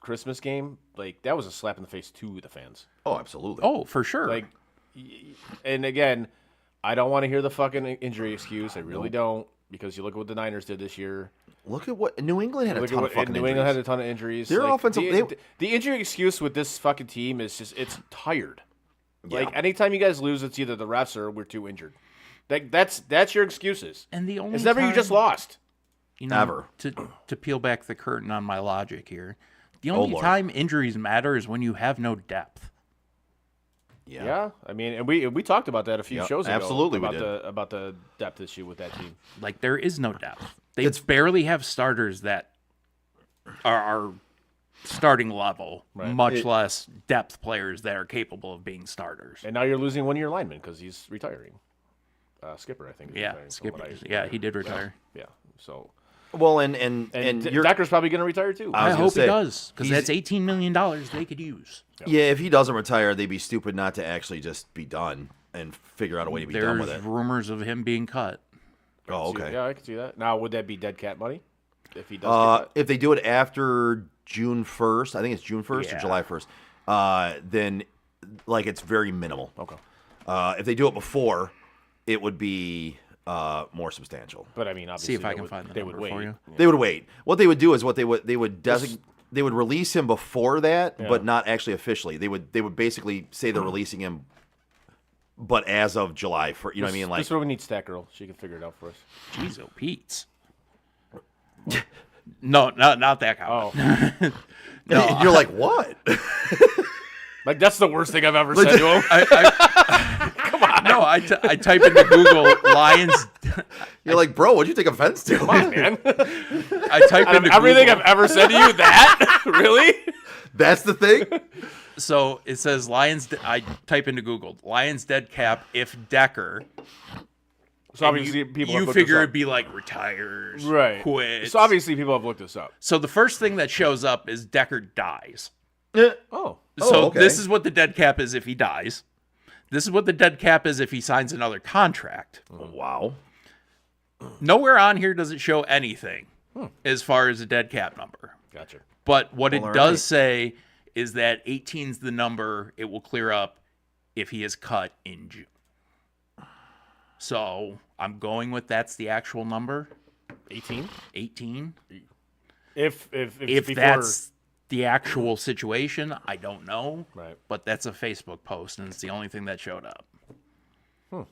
Christmas game, like that was a slap in the face to the fans. Oh, absolutely. Oh, for sure. Like, and again, I don't want to hear the fucking injury excuse. I really don't, because you look at what the Niners did this year. Look at what New England had a Look at ton what of fucking New England had injuries. a ton of injuries. Their offensive- the injury excuse with this fucking team is just it's tired. Yeah. Like anytime you guys lose, it's either the refs or we're too injured. That's your excuses. and the only It's never you time- just lost. You know, Ever. To peel back the curtain on my logic here, the Oh, only Lord. time injuries matter is when you have no depth. Yeah, I mean, and we talked about that a few Yeah, shows ago. absolutely we about the depth issue with that team. Like, there is no depth. They It's- barely have starters that are starting level, much less depth players that are capable of being starters. And now you're losing one of your linemen because he's retiring. Skipper, I think. Is Yeah, retiring from Skipper. what I- Yeah, he did retire. Yeah, so Well, and you're Decker's probably going to retire too. I I was gonna hope say, he does, because he's- that's $18 million they could use. yeah. If he doesn't retire, they'd be stupid not to actually just be done and figure out a way to be done with There's it. rumors of him being cut. Oh, okay. Yeah, I can see that. Now, would that be dead cat money if he does? Get If they do it after June 1st, I think it's June 1st or Yeah. July 1st, then like it's very minimal. that? Okay. If they do it before, it would be more substantial. But I mean, obviously, See if I can find the they would number wait. for you. They would wait. What they would do is they would release him before that, Yeah. but not actually officially. They would basically say they're releasing him, but as of July, for you know what I mean, like This is where we need Stat Girl. She can figure it out for us. Jeez, oh, Pete's. No, not that comment. Oh, No, you're like what? like that's the worst thing I've ever said to him. Come on. No, I type into Google Lions. You're like, bro, what'd you take offense to? Come on, man. I type Out of into everything Google. I've ever said to you, that really? That's the thing. So it says Lions. I type into Google Lions dead cap if Decker. So And obviously, people. you have looked figure this it'd up. be like retires, right. quits. So obviously, people have looked this up. So the first thing that shows up is Decker dies. Oh, So okay. this is what the dead cap is if he dies. This is what the dead cap is if he signs another contract. Wow. Nowhere on here does it show anything as far as a dead cap number. gotcha. But what Well, it all does right. say is that 18's the number it will clear up if he is cut in June. So I'm going with that's the actual number, 18. 18. If If before, that's the actual situation, I don't know. right. But that's a Facebook post, and it's the only thing that showed up. All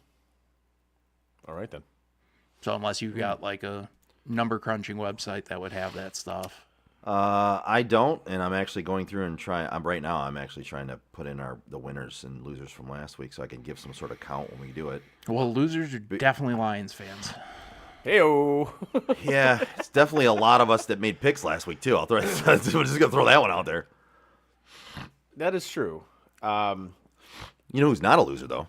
right then. So unless you've got like a number crunching website that would have that stuff. I don't, and I'm actually going through and right now. I'm actually trying to put in the winners and losers from last week, so I can give some sort of count when we do it. Well, losers are definitely Lions fans. Heyo. Yeah, it's definitely a lot of us that made picks last week too. We're just gonna throw that one out there. That is true. You know who's not a loser though?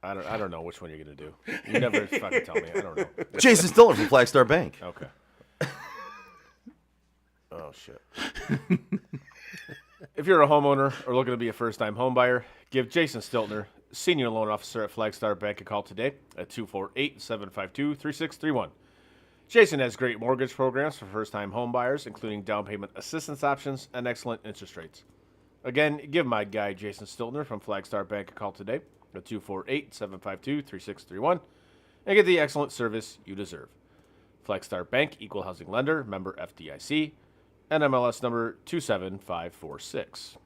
I don't know which one you're gonna do. You never fucking tell me. I don't know. Jason Stiller from Flagstar Bank. Okay. Oh shit. If you're a homeowner or looking to be a first-time homebuyer, give Jason Stiltner, Senior Loan Officer at Flagstar Bank, a call today at 248-752-3631. Jason has great mortgage programs for first-time homebuyers, including down payment assistance options and excellent interest rates. Again, give my guy Jason Stiltner from Flagstar Bank a call today at 248-752-3631 and get the excellent service you deserve. Flagstar Bank, equal housing lender, member FDIC, NMLS number 27546.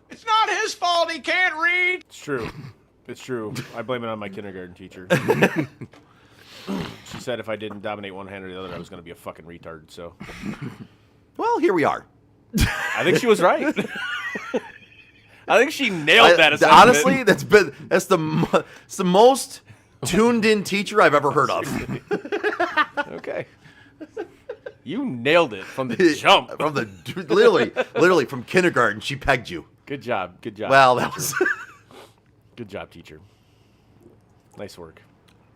It's not his fault he can't read. It's true. It's true. I blame it on my kindergarten teacher. She said if I didn't dominate one hand or the other, I was going to be a fucking retard. So Well, here we are. I think she was right. I think she nailed that assessment. Honestly, that's the most tuned in teacher I've ever heard of. Okay. You nailed it from the jump. From the literally from kindergarten, she pegged you. Good job. Good job. Well, that was Good job, teacher. Nice work.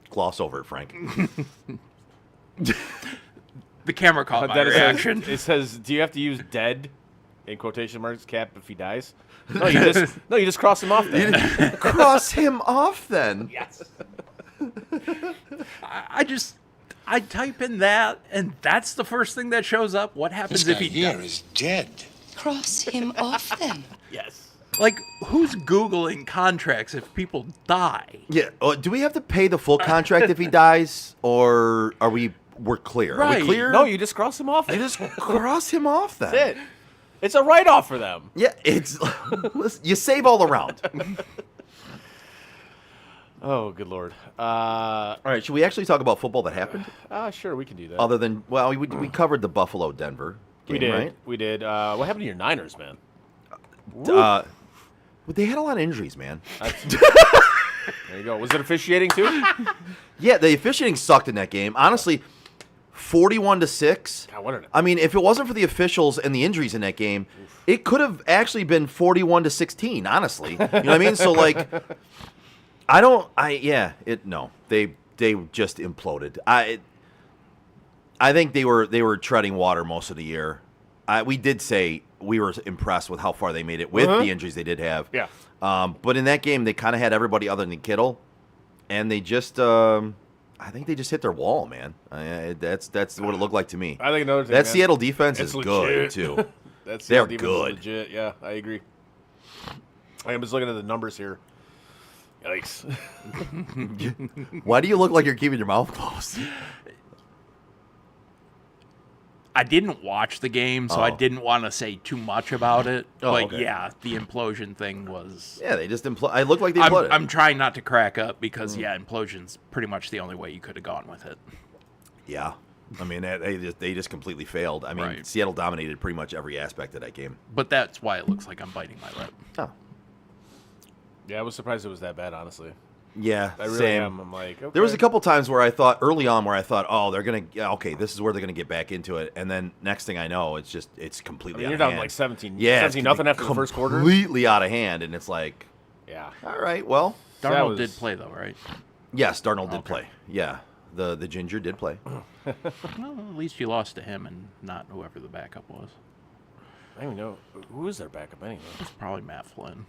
gloss over it, Frank. The camera caught my Then reaction. it says, do you have to use dead in quotation marks cap if he dies? No, you just cross him off then. Cross him off then. Yes. I type in that, and that's the first thing that shows up. What happens if he is dead. Cross him off then. Yes. like who's Googling contracts if people die? Yeah. Do we have to pay the full contract if he dies, or we're clear? Are Right. we clear? No, you just cross him off. You just cross him off then. That's it. It's a write-off for them. Yeah, it's listen, you save all around. Oh, good lord. All right, should we actually talk about football that happened? Sure, we can do that. Other than we covered the Buffalo Denver game, we did. right? We did. What happened to your Niners, man? But they had a lot of injuries, man. There you go. Was it officiating too? Yeah, the officiating sucked in that game. Honestly, 41-6. God, what an- I mean, if it wasn't for the officials and the injuries in that game, it could have actually been 41-16. Honestly, you know what I mean? So like, they just imploded. I think they were treading water most of the year. We did say we were impressed with how far they made it with the injuries they did have. Yeah. But in that game, they kind of had everybody other than Kittle, and they just, I think they just hit their wall, man. That's what it looked like to me. I think another thing. That man, Seattle defense it's is good legit. too. That's They're defense is good. Legit. Yeah, I agree. I was looking at the numbers here. Yikes. Why do you look like you're keeping your mouth closed? I didn't watch the game, so I didn't want to say too much about it. But okay. yeah, the implosion thing was. Yeah, they just implode. I look like they imploded. I'm trying not to crack up because implosion's pretty much the only way you could have gone with it. Yeah, I mean they just completely failed. I mean, Right. Seattle dominated pretty much every aspect of that game. But that's why it looks like I'm biting my lip. Oh, Yeah, I was surprised it was that bad, honestly. yeah, I really same. am. I'm like, okay. There was a couple times where I thought early on oh, they're gonna this is where they're gonna get back into it, and then next thing I know, it's completely. I mean, out you're of down hand. like 17. Yeah, 17 nothing after the first quarter. Completely out of hand, and it's like, Yeah. all right, well, That Darnold was- did play though, right? yes, Darnold did Okay. play. Yeah, the ginger did play. Well, at least you lost to him and not whoever the backup was. I don't even know. Who is their backup anyway? It's probably Matt Flynn.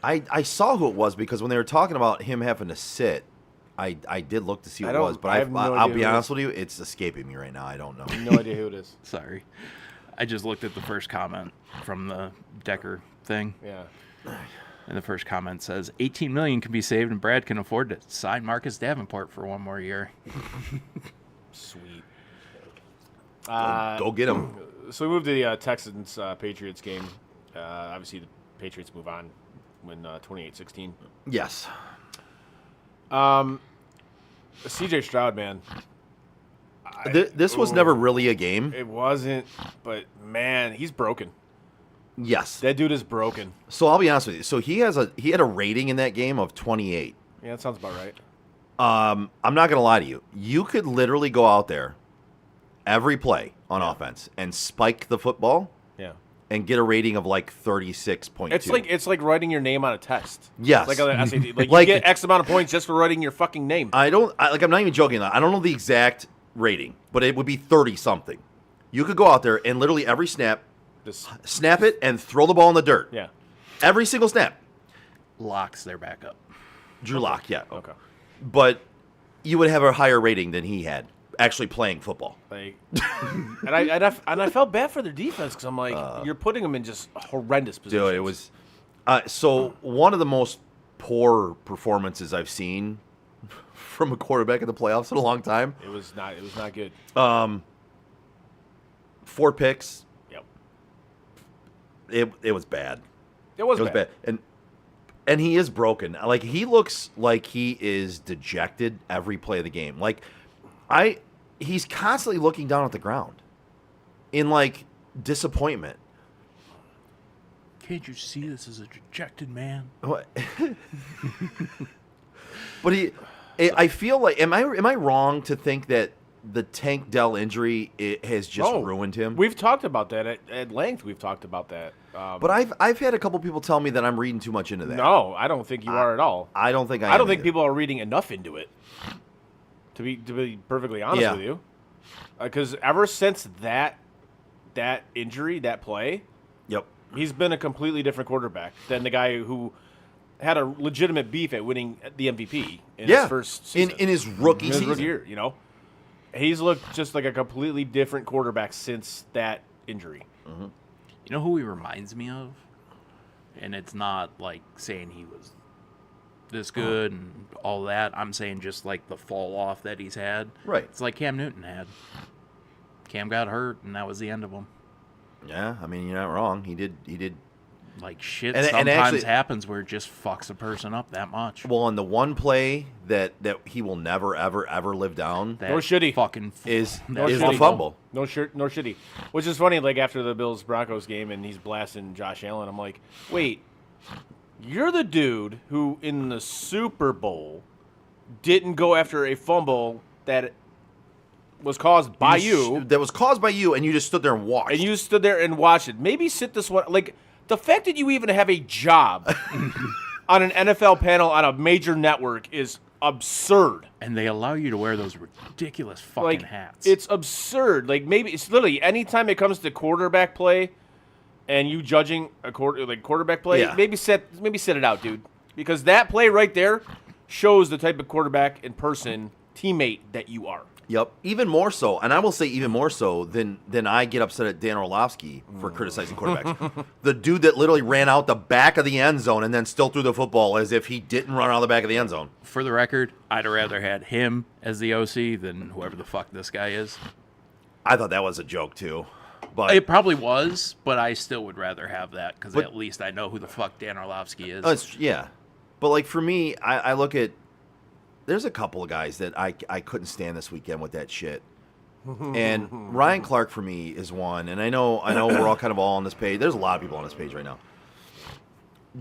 I saw who it was because when they were talking about him having to sit, I did look to see who I it don't- was, but I have no I'll idea be who it honest is. with you, it's escaping me right now. I don't know. No idea who it is. Sorry. I just looked at the first comment from the Decker thing, Yeah. and the first comment says, $18 million can be saved and Brad can afford to sign Marcus Davenport for one more year. Sweet. Go get him. So we moved to the Texans Patriots game. Obviously, the Patriots move on, win 28-16. Yes. CJ Stroud, man. This was never really a game. It wasn't, but man, he's broken. Yes. That dude is broken. So I'll be honest with you. So he had a rating in that game of 28. Yeah, that sounds about right. I'm not gonna lie to you. You could literally go out there every play on offense and spike the football Yeah. and get a rating of like 36.2. It's like writing your name on a test. Yes. Like on the SAT. Like, Like- you get X amount of points just for writing your fucking name. I'm not even joking. I don't know the exact rating, but it would be 30 something. You could go out there and literally every snap, Just, snap it and throw the ball in the dirt. yeah. Every single snap. Locks their backup. Drew Lock, yeah. Okay. But you would have a higher rating than he had actually playing football. Like, and I felt bad for their defense because I'm like, you're putting them in just horrendous positions. Dude, it was so one of the most poor performances I've seen from a quarterback in the playoffs in a long time. It was not good. 4 picks. Yep. It was bad. It was bad. And he is broken. Like he looks like he is dejected every play of the game. Like he's constantly looking down at the ground in like disappointment. Can't you see this is a dejected man? What? But I feel like am I wrong to think that the Tank Dell injury has just ruined him? We've talked about that at length. We've talked about that. But I've had a couple people tell me that I'm reading too much into that. No, I don't think you are at all. I don't think I don't am think either. people are reading enough into it. To be perfectly honest Yeah. with you, because ever since that injury, that play, Yep. he's been a completely different quarterback than the guy who had a legitimate beef at winning the MVP in his first season. in his rookie In his season. rookie year. You know, he's looked just like a completely different quarterback since that injury. You know who he reminds me of? And it's not like saying he was this good and all that. I'm saying just like the fall off that he's had. Right. It's like Cam Newton had. Cam got hurt, and that was the end of him. Yeah, I mean you're not wrong. He did. Like shit And sometimes actually- happens where it just fucks a person up that much. Well, on the one play that he will never ever live down That Nor should he. Fucking is Nor is should the he. fumble. Nor should he. Which is funny, like after the Bills Broncos game and he's blasting Josh Allen, I'm like, wait, you're the dude who in the Super Bowl didn't go after a fumble that was caused by you, That was caused by you, and you just stood there and watched. and you stood there and watched it. Maybe sit this one. Like the fact that you even have a job on an NFL panel on a major network is absurd. And they allow you to wear those ridiculous fucking Like hats. it's absurd. Like maybe it's literally anytime it comes to quarterback play, and you judging a quarterback play, Yeah. maybe sit it out, dude. Because that play right there shows the type of quarterback and person teammate that you are. Yep, even more so, and I will say even more so than I get upset at Dan Orlovsky for criticizing quarterbacks. The dude that literally ran out the back of the end zone and then still threw the football as if he didn't run out the back of the end zone. For the record, I'd have rather had him as the OC than whoever the fuck this guy is. I thought that was a joke too, but It probably was, but I still would rather have that because at least I know who the fuck Dan Orlovsky is. yeah. But like for me, I look at. There's a couple of guys that I couldn't stand this weekend with that shit. And Ryan Clark for me is one. And I know we're all kind of all on this page. There's a lot of people on this page right now.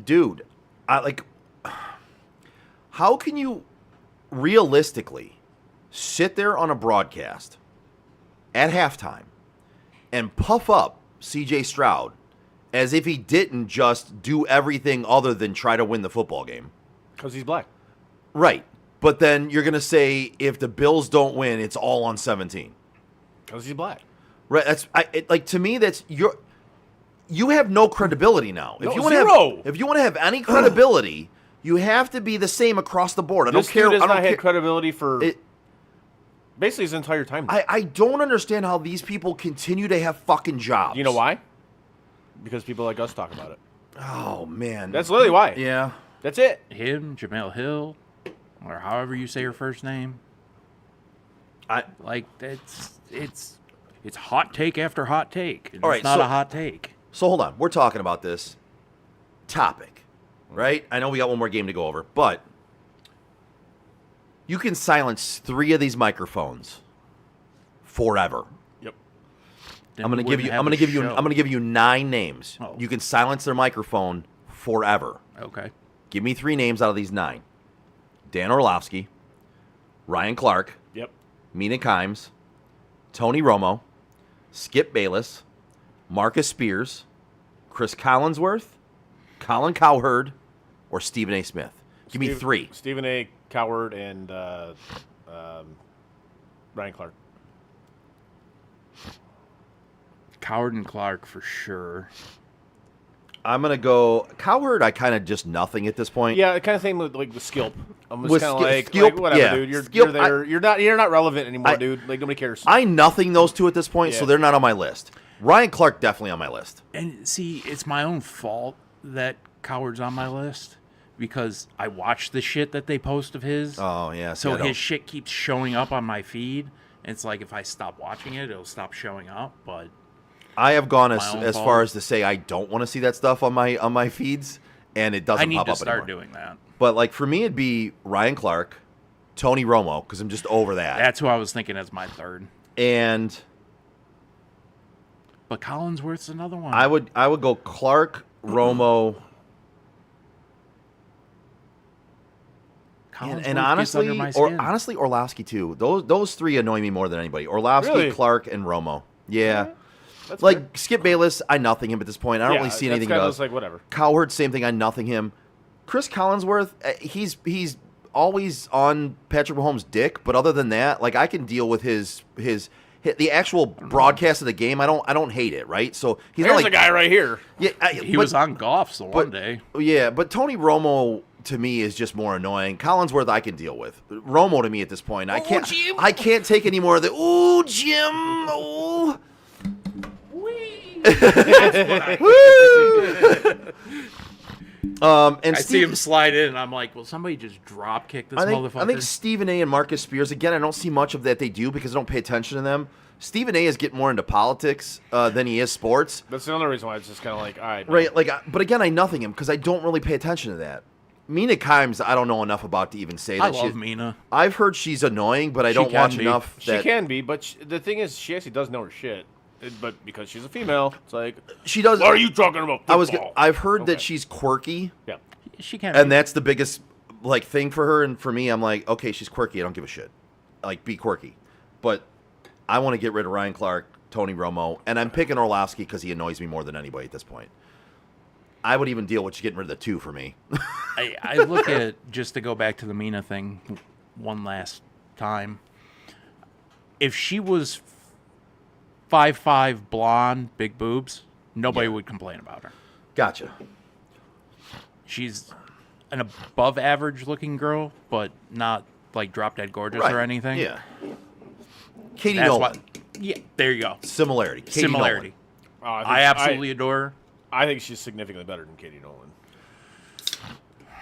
Dude, how can you realistically sit there on a broadcast at halftime and puff up CJ Stroud as if he didn't just do everything other than try to win the football game? Because he's black. Right. But then you're going to say if the Bills don't win, it's all on 17. Because he's black. Right. To me, that's you have no credibility now. No, if you zero. If you want to have any credibility, you have to be the same across the board. I don't This care. dude has I don't not care. had credibility for basically his entire time. I don't understand how these people continue to have fucking jobs. You know why? Because people like us talk about it. Oh man, That's literally why. Yeah. That's it. Him, Jamel Hill, or however you say your first name. It's hot take after hot take. And All right, it's not so- a hot take. So hold on, we're talking about this topic, right? I know we got one more game to go over, but you can silence 3 of these microphones forever. Yep. Then I'm we gonna give wouldn't you. have I'm a gonna give you. show. I'm gonna give you 9 names. Oh. You can silence their microphone forever. Okay. Give me 3 names out of these 9. Dan Orlovsky, Ryan Clark, Yep. Mina Kimes, Tony Romo, Skip Bayless, Marcus Spears, Chris Collinsworth, Colin Cowherd, or Stephen A. Smith. Give me 3. Stephen A. Coward and Ryan Clark. Coward and Clark for sure. I'm gonna go Cowherd. I kind of just nothing at this point. Yeah, kind of thing with like the Skilp. I'm just With kind of Skilp, whatever, yeah. dude. You're Skilp, there. You're not relevant anymore, dude. Like nobody cares. I nothing those 2 at this point, so Yeah. they're not on my list. Ryan Clark definitely on my list. And see, it's my own fault that Coward's on my list because I watch the shit that they post of his. Oh yeah, see, So I don't- his shit keeps showing up on my feed. And it's like if I stop watching it, it'll stop showing up. But I have gone my own as fault. far as to say I don't want to see that stuff on my feeds, and it doesn't I need pop to up start anymore. doing that. But like for me, it'd be Ryan Clark, Tony Romo, because I'm just over that. That's who I was thinking as my third. And But Collinsworth's another one. I would go Clark, Romo, Collinsworth and gets under my skin. honestly Orlovsky too. Those 3 annoy me more than anybody. Orlovsky, Really? Clark, and Romo. Yeah. That's Like fair. Skip Bayless, I nothing him at this point. I don't Yeah, really see that's anything he kinda does. just like whatever. Cowherd, same thing. I nothing him. Chris Collinsworth, he's always on Patrick Mahomes' dick, but other than that, like I can deal with his the actual broadcast of the game. I don't hate it, right? So he's Here's not like a guy right here. yeah, He was on golf so one day. Yeah, but Tony Romo to me is just more annoying. Collinsworth I can deal with. Romo to me at this point, I can't take any more of the ooh Jim ooh. And I see him slide in, and I'm like, will somebody just drop kick this motherfucker? I think Stephen A. and Marcus Spears, again, I don't see much of that they do because I don't pay attention to them. Stephen A. is getting more into politics than he is sports. That's another reason why it's just kind of like, all right. Right, like, but again, I nothing him because I don't really pay attention to that. Mina Kimes, I don't know enough about to even say that. I love Mina. I've heard she's annoying, but I She don't can watch be. enough. She That can be, but the thing is, she actually does know her shit. But because she's a female, it's like, she does. what are you talking about? Football? I've heard that Okay. she's quirky, Yeah. She can. and that's the biggest like thing for her. And for me, I'm like, okay, she's quirky. I don't give a shit. Like, be quirky, but I want to get rid of Ryan Clark, Tony Romo, and I'm picking Orlovsky because he annoys me more than anybody at this point. I would even deal with getting rid of the 2 for me. I look at, just to go back to the Mina thing one last time, if she was 5'5", blonde, big boobs, nobody would complain about her. Gotcha. She's an above average looking girl, but not like drop dead gorgeous or anything. Yeah. Katie That's Nolan. why. Yeah, there you go. Similarity. Katie Similarity. Nolan. Oh, I absolutely adore her. I think she's significantly better than Katie Nolan.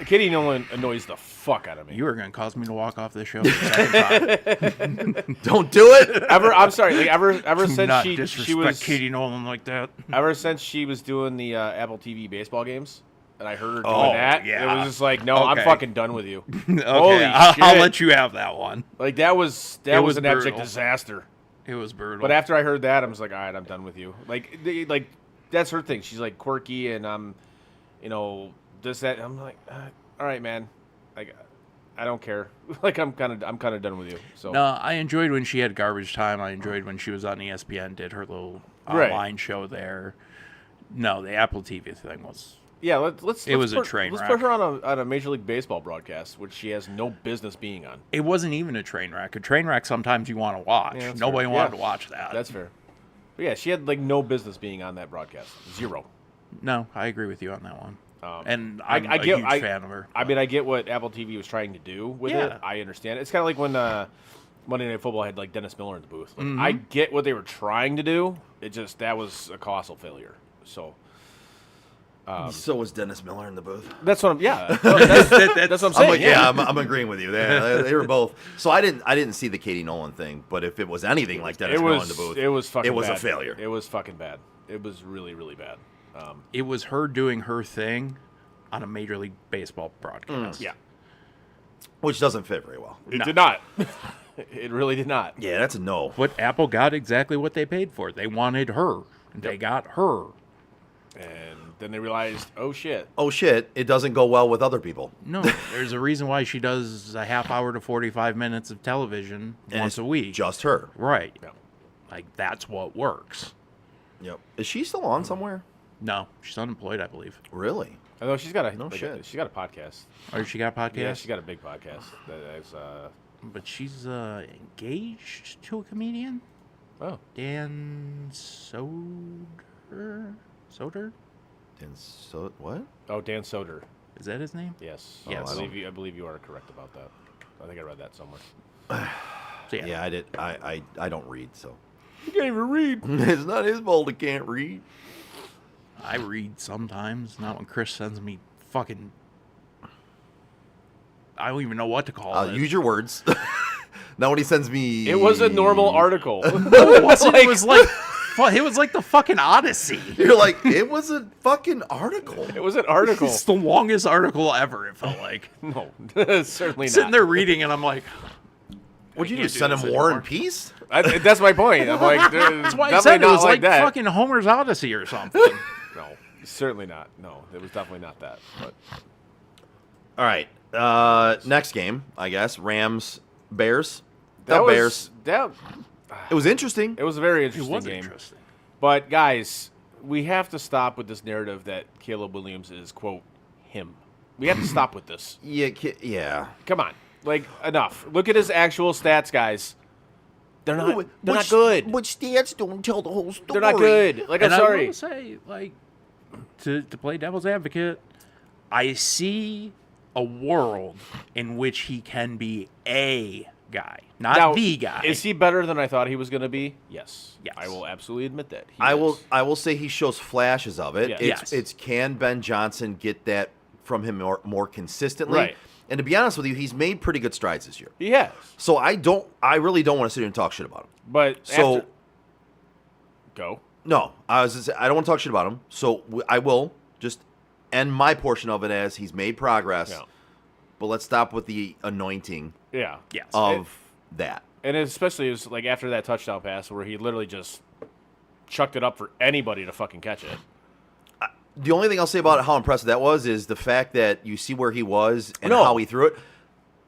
Katie Nolan annoys the fuck out of me. You are going to cause me to walk off this show for the second time. Don't do it. I'm sorry. Like ever Do since not she disrespect was Katie Nolan like that. ever since she was doing the Apple TV baseball games, and I heard her doing Oh, that, yeah. it was just like, no, I'm Okay. fucking done with you. Okay, Holy I'll shit! let you have that one. Like that was It was was an abject brutal. disaster. It was brutal. But after I heard that, I was like, all right, I'm done with you. Like that's her thing. She's like quirky and this that. I'm like, all right, man. Like, I don't care. Like I'm kind of done with you. So No, I enjoyed when she had garbage time. I enjoyed when she was on ESPN, did her little Right. online show there. No, the Apple TV thing was. yeah, let's was a put, train Let's wreck. put her on a Major League Baseball broadcast, which she has no business being on. It wasn't even a train wreck. A train wreck sometimes you want to watch. Yeah, that's Nobody fair. wanted Yeah. to watch that. That's fair. But yeah, she had like no business being on that broadcast. Zero. No, I agree with you on that one. And I I'm a get- huge fan of her. I mean, I get what Apple TV was trying to do with it. Yeah. I understand. It's kind of like when Monday Night Football had like Dennis Miller in the booth. Like, Mm-hmm. I get what they were trying to do. It just that was a colossal failure. So So was Dennis Miller in the booth. that's what I'm. Yeah, well, that's what I'm saying. I'm agreeing with you. They were both. So I didn't see the Katie Nolan thing, but if it was anything like Dennis it Miller was. in the booth, It was fucking. It was bad. a failure. It was fucking bad. It was really, really bad. It was her doing her thing on a Major League Baseball broadcast. Yeah, Which doesn't fit very well. it did not. It really did not. Yeah, that's a no. But Apple got exactly what they paid for. They wanted her. They got her. And then they realized, oh shit. Oh shit! It doesn't go well with other people. No, there's a reason why she does a half hour to 45 minutes of television And once it's a week. Just her. Right. Yeah. Like, that's what works. Yep. Is she still on somewhere? No, she's unemployed, I believe. Really? I know she's got a No shit. She's got a podcast. Or she got a podcast? Yeah, she's got a big podcast. That's But she's engaged to a comedian, oh. Dan Soder. Soder? And so what? Oh, Dan Soder. Is that his name? Yes. Yes. I believe you are correct about that. I think I read that somewhere. So, Yeah, I did. I don't read, so You can't even read. it's not his fault. I can't read. I read sometimes. Not when Chris sends me fucking. I don't even know what to call it. Use your words. Now when he sends me, It was a normal article. No, it wasn't. It was like. It was like the fucking Odyssey. You're like, it was a fucking article. It was an article. It's the longest article ever, it felt like. No, certainly not. Sitting there reading, and I'm like, Would you can't just do send this him War anymore. and Peace? That's my point. I'm like, that's why I said it was like fucking Homer's Odyssey or something. No, certainly not. No, it was definitely not that. But All right. Next game, I guess. Rams, Bears. that was Bears. that. It was interesting. It was a very It interesting was game. interesting. But guys, we have to stop with this narrative that Caleb Williams is quote him. We have to stop with this. Yeah. Come on, like enough. Look at his actual stats, guys. They're not. They're not good. Which stats don't tell the whole story. They're not good. Like I'm And I sorry. will say, like, to play devil's advocate, I see a world in which he can be a guy, not Now, the guy. Is he better than I thought he was going to be? Yes. Yes. I will absolutely admit that. He I is. will say he shows flashes of it. Yes. Yes. It's can Ben Johnson get that from him more consistently? Right. And to be honest with you, he's made pretty good strides this year. He has. So I really don't want to sit here and talk shit about him. But So after... go. no, I don't want to talk shit about him. So I will just end my portion of it as he's made progress. Yeah. But let's stop with the anointing Yeah. Yes. of that. And especially it was like after that touchdown pass where he literally just chucked it up for anybody to fucking catch it. The only thing I'll say about how impressive that was is the fact that you see where he was and No. how he threw it.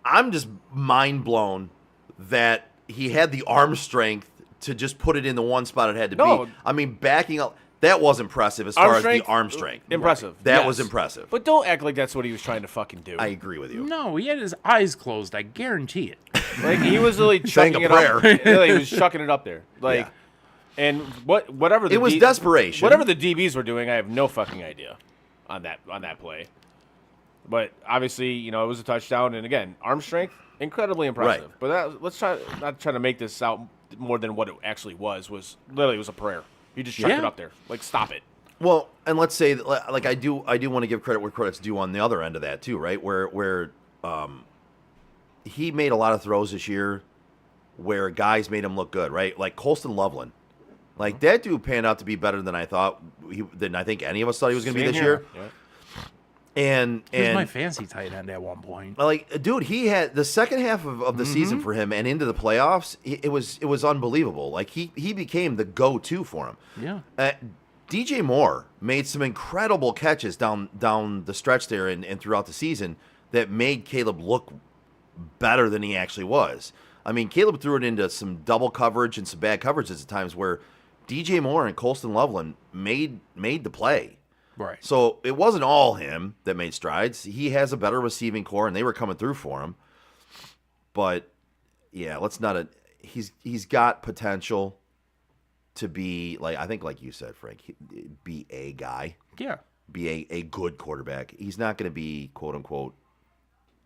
I'm just mind blown that he had the arm strength to just put it in the one spot it had to No. be. I mean, backing up, that was impressive as Arm far as strength, the arm strength. impressive. That Yes. was impressive. But don't act like that's what he was trying to fucking do. I agree with you. no, he had his eyes closed. I guarantee it. Like he was really Saying chucking a it up. prayer. Yeah, he was chucking it up there. Like, Yeah. and whatever the It was desperation. Whatever the DBs were doing, I have no fucking idea on that play. But obviously, it was a touchdown, and again, arm strength incredibly impressive. Right. But let's not try to make this out more than what it actually was literally it was a prayer. He just chucked it up there. Like, stop it. Well, and let's say that, like I do want to give credit where credit's due on the other end of that too, right? Where he made a lot of throws this year where guys made him look good, right? Like Colston Loveland. Like that dude panned out to be better than I think any of us thought he was going to be this year. Yeah. And He was my fancy tight end at one point. like, dude, he had the second half of the season for him and into the playoffs. It was unbelievable. Like he became the go-to for him. Yeah. DJ Moore made some incredible catches down the stretch there and throughout the season that made Caleb look better than he actually was. I mean, Caleb threw it into some double coverage and some bad coverages at times where DJ Moore and Colston Loveland made the play. Right. So it wasn't all him that made strides. He has a better receiving core, and they were coming through for him. But yeah, he's got potential to be I think like you said, Frank, be a guy. Yeah. Be a good quarterback. He's not going to be quote unquote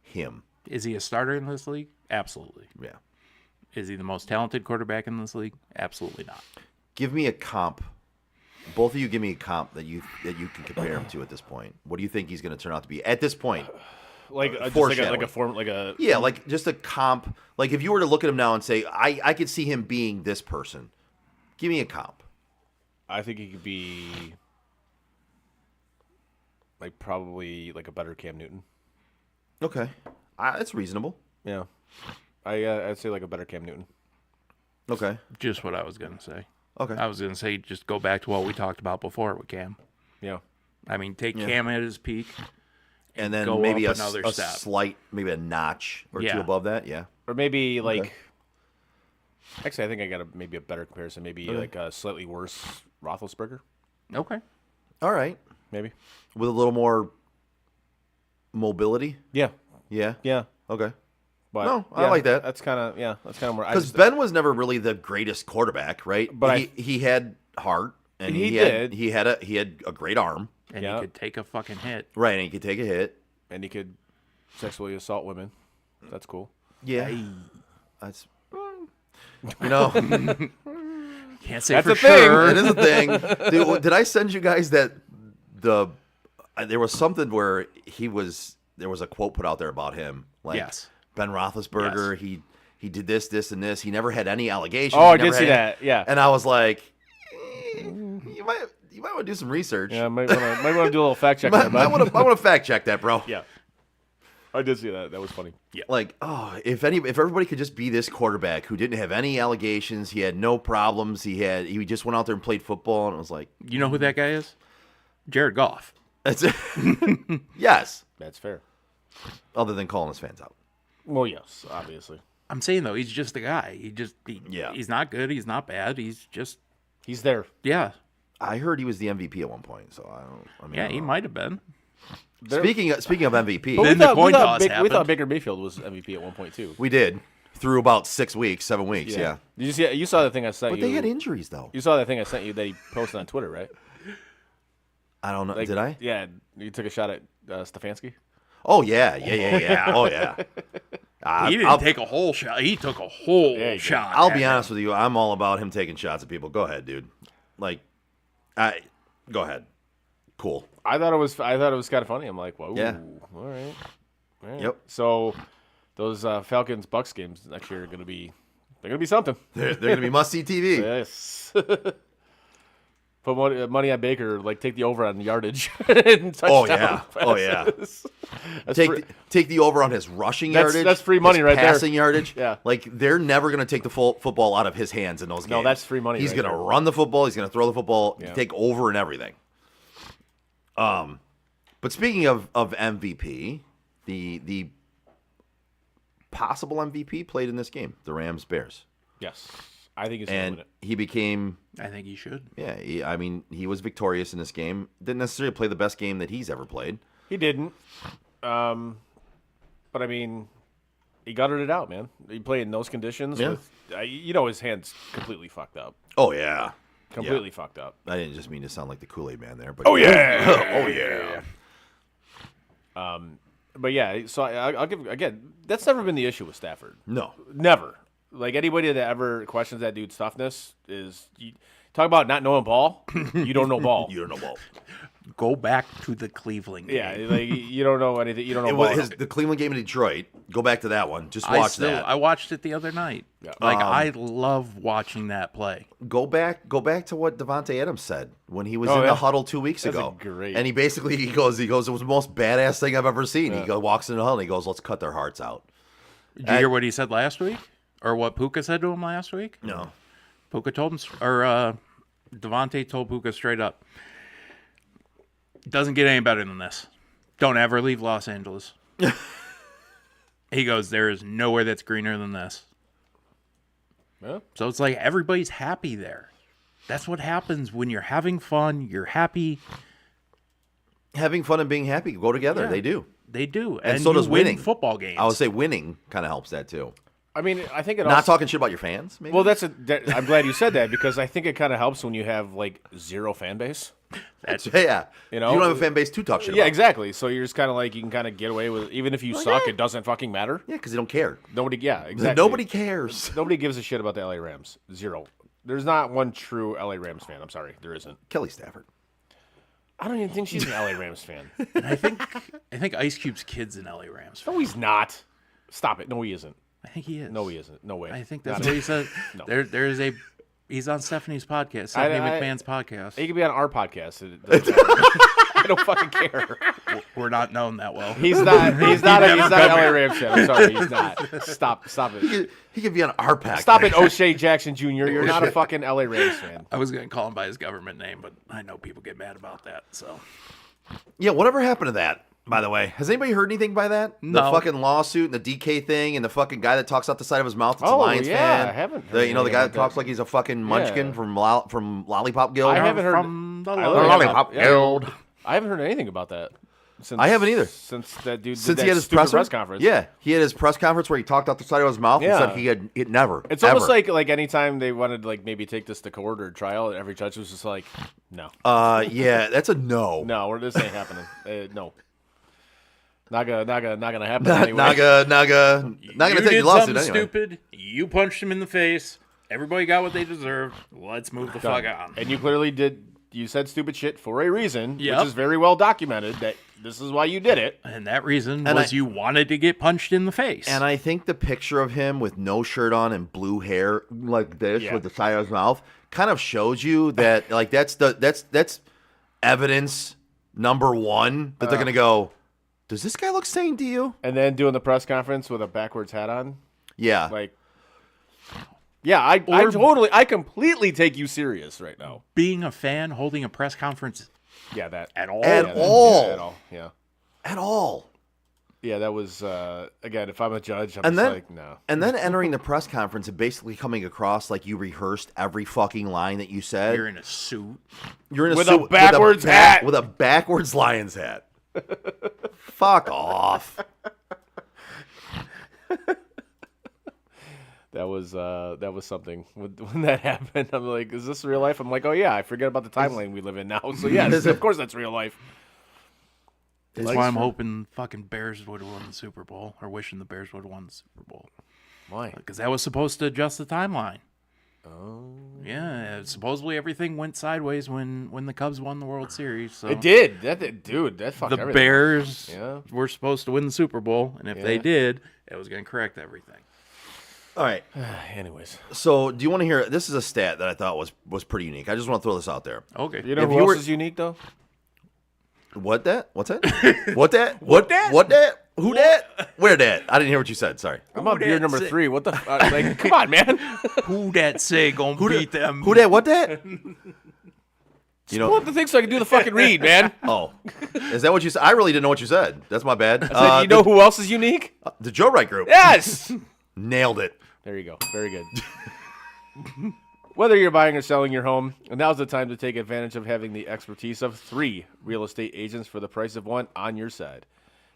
him. Is he a starter in this league? Absolutely. Yeah. Is he the most talented quarterback in this league? Absolutely not. Give me a comp. Both of you give me a comp that you can compare him to at this point. What do you think he's going to turn out to be at this point? Yeah, like just a comp. Like if you were to look at him now and say, I could see him being this person. Give me a comp. I think he could be probably a better Cam Newton. Okay, that's reasonable. Yeah, I'd say a better Cam Newton. Okay, just what I was gonna say. Okay, I was gonna say just go back to what we talked about before with Cam. Yeah, I mean take Cam at his peak, and then go maybe up a another step. Slight, maybe a notch or two above that. Yeah, or maybe Actually, I think I got maybe a better comparison. Maybe a slightly worse Roethlisberger. Okay. All right. Maybe with a little more mobility. Yeah. Yeah. Yeah. Okay. But, no, I like that. That's kind of more. Because Ben was never really the greatest quarterback, right? But he had heart, and he had a great arm, and he could take a fucking hit. Right, and he could take a hit, and he could sexually assault women. That's cool. Yeah, that's can't say that's for a sure. Thing. It is a thing. Did I send you guys that there was something where there was a quote put out there about him, yes. Ben Roethlisberger, yes. he did this, and this. He never had any allegations. Oh, I did see that. Yeah, and I was like, you might want to do some research. Yeah, might want to do a little fact check. I want to fact check that, bro. Yeah, I did see that. That was funny. Yeah, if everybody could just be this quarterback who didn't have any allegations, he had no problems, he just went out there and played football, and it was like, you know who that guy is? Jared Goff. That's it. Yes, that's fair. Other than calling his fans out. Well, yes, obviously. I'm saying though, he's just a guy. He's not good. He's not bad. He's there. Yeah. I heard he was the MVP at one point, so I mean, he might have been. Speaking of MVP, then the coin toss we happened. thought Baker Mayfield was MVP at one point too. We did through about 7 weeks. Yeah. Did you see? You saw the thing I sent you. But they had injuries though. You saw that thing I sent you that he posted on Twitter, right? I don't know. Did I? Yeah, you took a shot at Stefanski. Oh yeah. Oh yeah. He didn't take a whole shot. He took a whole shot. I'll be honest with you. I'm all about him taking shots at people. Go ahead, dude. Go ahead. Cool. I thought it was kind of funny. I'm like, whoa. Yeah. All right. Yep. So those Falcons Bucks games next year are gonna be something. They're gonna be must see TV. Yes. Put money on Baker, take the over on yardage. And touchdown passes. Take the over on his rushing yardage. That's free money right there. Passing yardage. Yeah. They're never going to take the football out of his hands in those games. No, that's free money. He's right going to there. run the football. He's going to throw the football. Yeah. Take over and everything. But speaking of MVP, the possible MVP played in this game, the Rams-Bears. Yes. I think he's going to win it. He became... I think he should. Yeah, he was victorious in this game. Didn't necessarily play the best game that he's ever played. He didn't. But, he gutted it out, man. He played in those conditions. Yeah. His hand's completely fucked up. Oh, yeah. Completely fucked up. I didn't just mean to sound like the Kool-Aid man there. But oh, yeah. Oh, yeah. But, yeah, so I'll give – again, that's never been the issue with Stafford. No. Never. Like anybody that ever questions that dude's toughness is talk about not knowing ball. You don't know ball. You don't know ball. Go back to the Cleveland game. Yeah, like you don't know anything. You don't know ball. The Cleveland game in Detroit. Go back to that one. Just watch that. I watched it the other night. Yeah. Like I love watching that play. Go back to what Devontae Adams said when he was Oh, in yeah. the huddle 2 weeks That's ago. great. And he basically he goes, it was the most badass thing I've ever seen. He walks in the huddle and he goes, let's cut their hearts out. Did you hear what he said last week, or what Puka said to him last week? No. Puka told him, or Devontae told Puka straight up, doesn't get any better than this. Don't ever leave Los Angeles. He goes, there is nowhere that's greener than this. Yeah. So it's like everybody's happy there. That's what happens when you're having fun. You're happy. Having fun and being happy go together. Yeah. They do. They do. And And so you does win winning. football games. I would say winning kind of helps that too. I mean, I think it Not also. talking shit about your fans, maybe? Well, I'm glad you said that because I think it kind of helps when you have like zero fan base. yeah. You know? You don't have a fan base to talk shit Yeah, about. exactly. So you're just kind of like you can kind of get away with even if you suck, it doesn't fucking matter. Yeah, because they don't care. Nobody, yeah, exactly. Nobody cares. Nobody gives a shit about the LA Rams. Zero. There's not one true LA Rams fan. I'm sorry, there isn't. Kelly Stafford. I don't even think she's an LA Rams fan. And I think Ice Cube's kid's an LA Rams fan. No, he's not. Stop it. No, he isn't. I think he is. No, he isn't. No way. I think that's Not what he said. No. There is a. He's on Stephanie's podcast, Stephanie I- McMahon's podcast. He could be on our podcast. It doesn't matter. I don't fucking care. We're not known that well. He's not. He's not an LA Rams fan. I'm sorry. He's not. Stop it. He could be on our pack. Stop it, O'Shea Jackson Jr. You're not a fucking LA Rams fan. I was going to call him by his government name, but I know people get mad about that. So Yeah, whatever happened to that, by the way? Has anybody heard anything by that? No. The fucking lawsuit and the DK thing and the fucking guy that talks out the side of his mouth that's a Oh, Lions yeah, fan. I haven't heard The anything guy that about talks that. like he's a fucking munchkin Yeah. from Lollipop Guild. I haven't heard from the I literally Lollipop haven't- Guild. I haven't heard anything about that. Since, I haven't either. Since that dude Since did he that had his stupid presser? press conference. Yeah, he had his press conference where he talked out the side of his mouth Yeah. and said he had it never. It's ever. almost like anytime they wanted to like maybe take this to court or trial, every judge was just like, no, yeah, that's a no. no, this ain't happening. No, not gonna happen. Not anyway. gonna you take did your lawsuit something anyway. stupid. You punched him in the face. Everybody got what they deserved. Let's move the fuck on. And you clearly did. You said stupid shit for a reason, Yep. which is very well documented. That this is why you did it. And that reason And was I- you wanted to get punched in the face. And I think the picture of him with no shirt on and blue hair like this Yeah. with the side of his mouth kind of shows you that like that's evidence number one that they're gonna go, does this guy look sane to you? And then doing the press conference with a backwards hat on, Yeah. like, yeah, I completely take you serious right now. being a fan, holding a press conference Yeah, that at all. At yeah, all. Yeah, at all. Yeah. At all. Yeah, that was again. If I'm a judge, I'm And just then like, no. and then entering the press conference and basically coming across like you rehearsed every fucking line that you said. You're in a suit. You're in With suit a backwards hat. with a backwards Lions hat. Fuck off. That was something. When that happened, I'm like, is this real life? I'm like, oh yeah, I forget about the timeline we live in now. So yes, of course that's real life. That's Like- why I'm hoping fucking Bears would have won the Super Bowl, or wishing the Bears would have won the Super Bowl. Why? Because that was supposed to adjust the timeline. Oh. Yeah, supposedly everything went sideways when the Cubs won the World Series. So It did. Dude, that fucked the everything. Bears Yeah. were supposed to win the Super Bowl, and if they Yeah. did, it was going to correct everything. All right. Anyways, So, do you want to hear? This is a stat that I thought was pretty unique. I just want to throw this out there. Okay. you know If who you else were- is unique though? What that? What's that? What that? What that? What that? Who that? Where that? I didn't hear what you said. Sorry. I'm on Who beer dat number say- 3. What the? Like, come on, man. Who that say gonna beat them? Who that? What that? You Pull know? up the thing so I can do the fucking read, man. Oh, is that what you said? I really didn't know what you said. That's my bad. Said, you know who else is unique? the Joe Wright Group. Yes. Nailed it. There you go. Very good. Whether you're buying or selling your home, now's the time to take advantage of having the expertise of 3 real estate agents for the price of 1 on your side.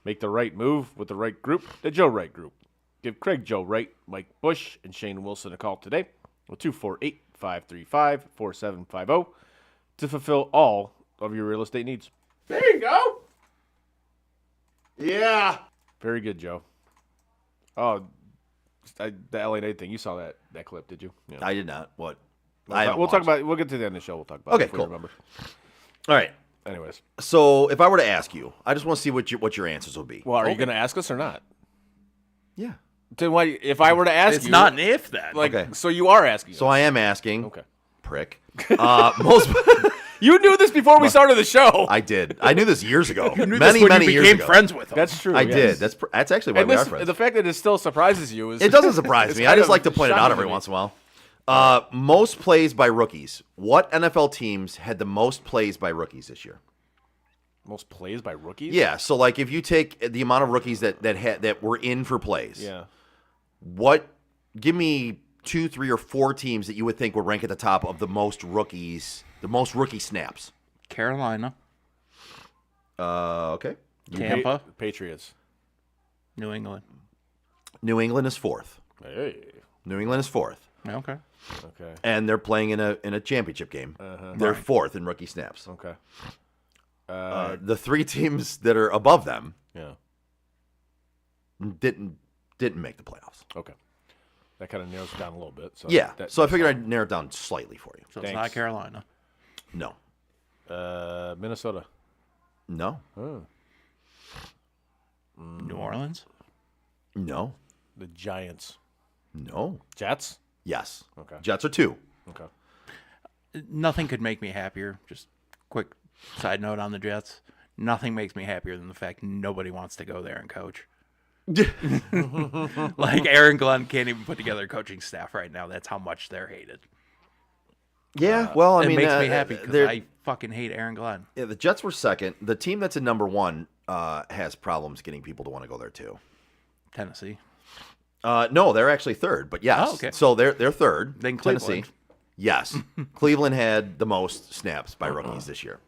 Make the right move with the right group, the Joe Wright Group. Give Craig Joe Wright, Mike Bush, and Shane Wilson a call today with 248-535-4750 to fulfill all of your real estate needs. There you go. Yeah. Very good, Joe. Oh, the LA Knight thing. You saw that clip, did you? Yeah. I did not. What? We'll talk about. We'll get to the end of the show. We'll talk about. Okay, it cool. Remember. All right. Anyways, So if I were to ask you, I just want to see what your answers would be. well, are you going to ask us or not? Yeah. Then why? If I were to ask It's you, not an if then. like, Okay. so you are asking. So us. I am asking. Okay. Prick. Most. You knew this before we started the show. I did. I knew this years ago. you knew many this when many you years became ago. friends with him. That's true. I yes. did. That's actually why And we this, are friends. the fact that it still surprises you is It doesn't surprise it's me. I kind just of like to point it out shocking every to me. once in a while. Most plays by rookies. What NFL teams had the most plays by rookies this year? Most plays by rookies. Yeah. So like if you take the amount of rookies that were in for plays. Yeah. What? Give me 2, 3, or 4 teams that you would think would rank at the top of the most rookies, the most rookie snaps. Carolina, Okay. Tampa, Patriots. New England. New England is 4th. Hey. New England is 4th. Okay. Okay. And they're playing in a championship game. They're 4th in rookie snaps. Okay. The 3 teams that are above them Yeah. didn't make the playoffs. Okay. That kind of narrows it down a little bit. So Yeah. that- So I figured I'd narrow it down slightly for you. So it's Thanks. not Carolina. No. Minnesota. No. New Orleans. No. The Giants. No. Jets. Yes. Okay. Jets are 2. Okay. Nothing could make me happier. Just quick side note on the Jets. Nothing makes me happier than the fact nobody wants to go there and coach. Like Aaron Glenn can't even put together a coaching staff right now. That's how much they're hated. Yeah. Well, I It mean, makes me happy because they're- I fucking hate Aaron Glenn. Yeah, the Jets were 2nd. The team that's in number 1 has problems getting people to want to go there too. Tennessee. No, they're actually 3rd, but yes. Oh, okay. So they're 3rd. Then Tennessee. Cleveland. Yes. Cleveland had the most snaps by rookies this year.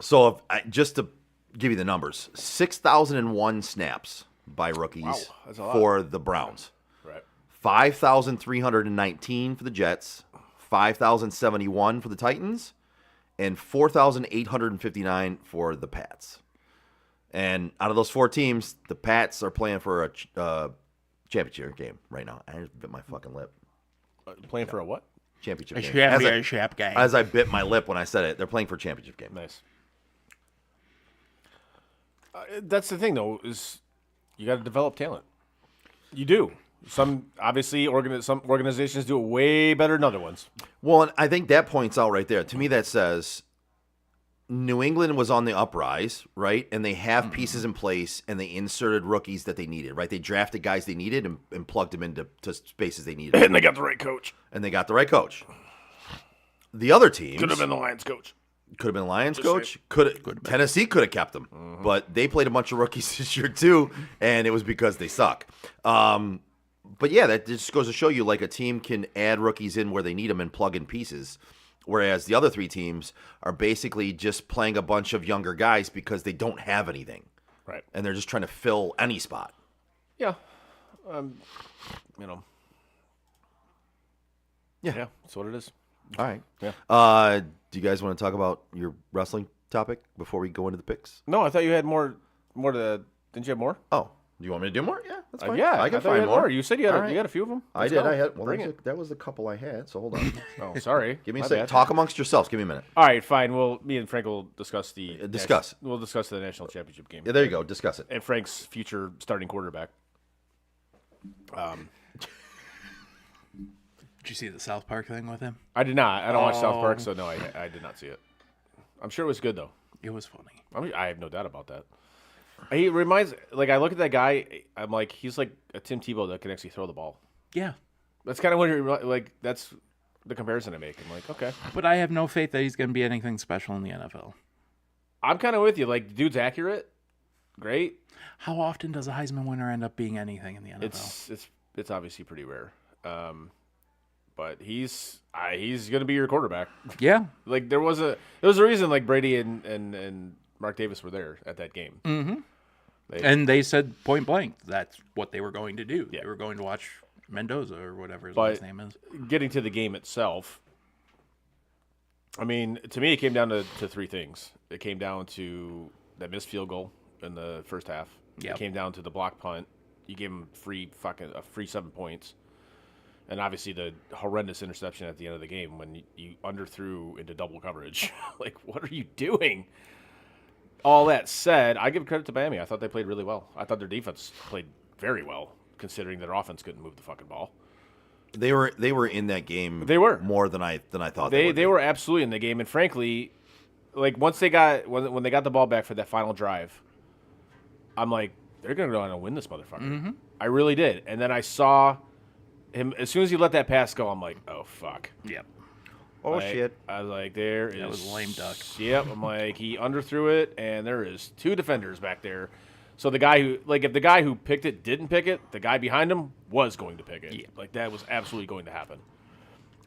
So just to give you the numbers, 6,001 snaps by rookies that's a lot. for the Browns. Right. 5,319 for the Jets, 5,071 for the Titans, and 4,859 for the Pats. And out of those 4 teams, the Pats are playing for a championship game right now. I just bit my fucking lip. Playing for a what? Championship A game. championship game. As I bit my lip when I said it, they're playing for a championship game. Nice. That's the thing, though, is you got to develop talent. You do. Some some organizations do it way better than other ones. Well, and I think that points out right there. To me, that says New England was on the uprise, right? And they have pieces in place, and they inserted rookies that they needed, right? They drafted guys they needed and plugged them into spaces they needed. And they got the right coach. And they got the right coach. The other teams Could have been the Lions coach. could have been Lions coach. Tennessee could have kept them, but they played a bunch of rookies this year too, and it was because they suck. But yeah, that just goes to show you, like, a team can add rookies in where they need them and plug in pieces, whereas the other 3 teams are basically just playing a bunch of younger guys because they don't have anything, Right. and they're just trying to fill any spot. Yeah. You know. Yeah, that's what it is. All right. Yeah. Do you guys want to talk about your wrestling topic before we go into the picks? No, I thought you had more to. Didn't you have more? Oh, do you want me to do more? Yeah, that's fine. Yeah, I can thought you find had more. You said you had, All right. you had a few of them. I Let's did. go. I had. Well, Bring it. that was the couple I had. So hold on. Oh, sorry. Give me a My second. bad. Talk amongst yourselves. Give me a minute. All right, fine. Well, me and Frank will discuss the discuss. We'll discuss the national championship game. Yeah, there you go. Discuss it. And Frank's future starting quarterback. Did you see the South Park thing with him? I did not. I don't watch South Park, so no, I did not see it. I'm sure it was good though. It was funny. I have no doubt about that. He reminds, like, I look at that guy, I'm like, he's like a Tim Tebow that can actually throw the ball. Yeah. That's kind of what like. That's the comparison I make. I'm like, okay. But I have no faith that he's going to be anything special in the NFL. I'm kind of with you. Like, the dude's accurate. Great. How often does a Heisman winner end up being anything in the NFL? It's obviously pretty rare. But he's going to be your quarterback. Yeah. Like, there was a reason, like, Brady and Mark Davis were there at that game. Mm-hmm. And they said point blank that's what they were going to do. Yeah. They were going to watch Mendoza or whatever his But last name is. getting to the game itself, I mean, to me, it came down to 3 things. It came down to that missed field goal in the first half. Yep. It came down to the block punt you gave him free 7 points. And obviously the horrendous interception at the end of the game when you underthrew into double coverage. Like, what are you doing? All that said, I give credit to Miami. I thought they played really well. I thought their defense played very well, considering their offense couldn't move the fucking ball. They were in that game. They were more than I thought. They were absolutely in the game, and frankly, like once they got when they got the ball back for that final drive, I'm like, they're gonna go on and win this motherfucker. Mm-hmm. I really did, and then I saw him as soon as he let that pass go. I'm like, oh fuck. Yep. Oh shit. I was like, that was lame duck. Yep. I'm like, he underthrew it, and there is 2 defenders back there. So the guy who, like, if the guy who picked it didn't pick it, the guy behind him was going to pick it. Yeah. Like, that was absolutely going to happen.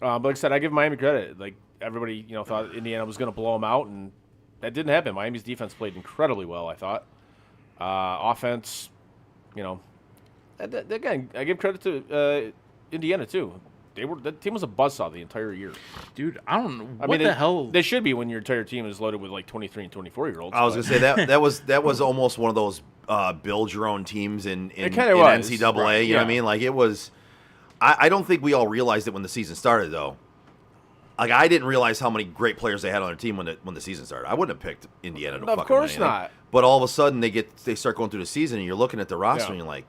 But like I said, I give Miami credit. Like, everybody, thought Indiana was going to blow them out, and that didn't happen. Miami's defense played incredibly well, I thought. Offense, again, I give credit to Indiana, too. That team was a buzzsaw the entire year. Dude, I don't know. What the hell? They should be when your entire team is loaded with, like, 23 and 24-year-olds. I was going to say, that was almost one of those build your own teams in NCAA. Right, you know what I mean? Like, it was – I don't think we all realized it when the season started, though. Like, I didn't realize how many great players they had on their team when the season started. I wouldn't have picked Indiana to fucking win. Of course not. But all of a sudden, they start going through the season, and you're looking at the roster, and you're like,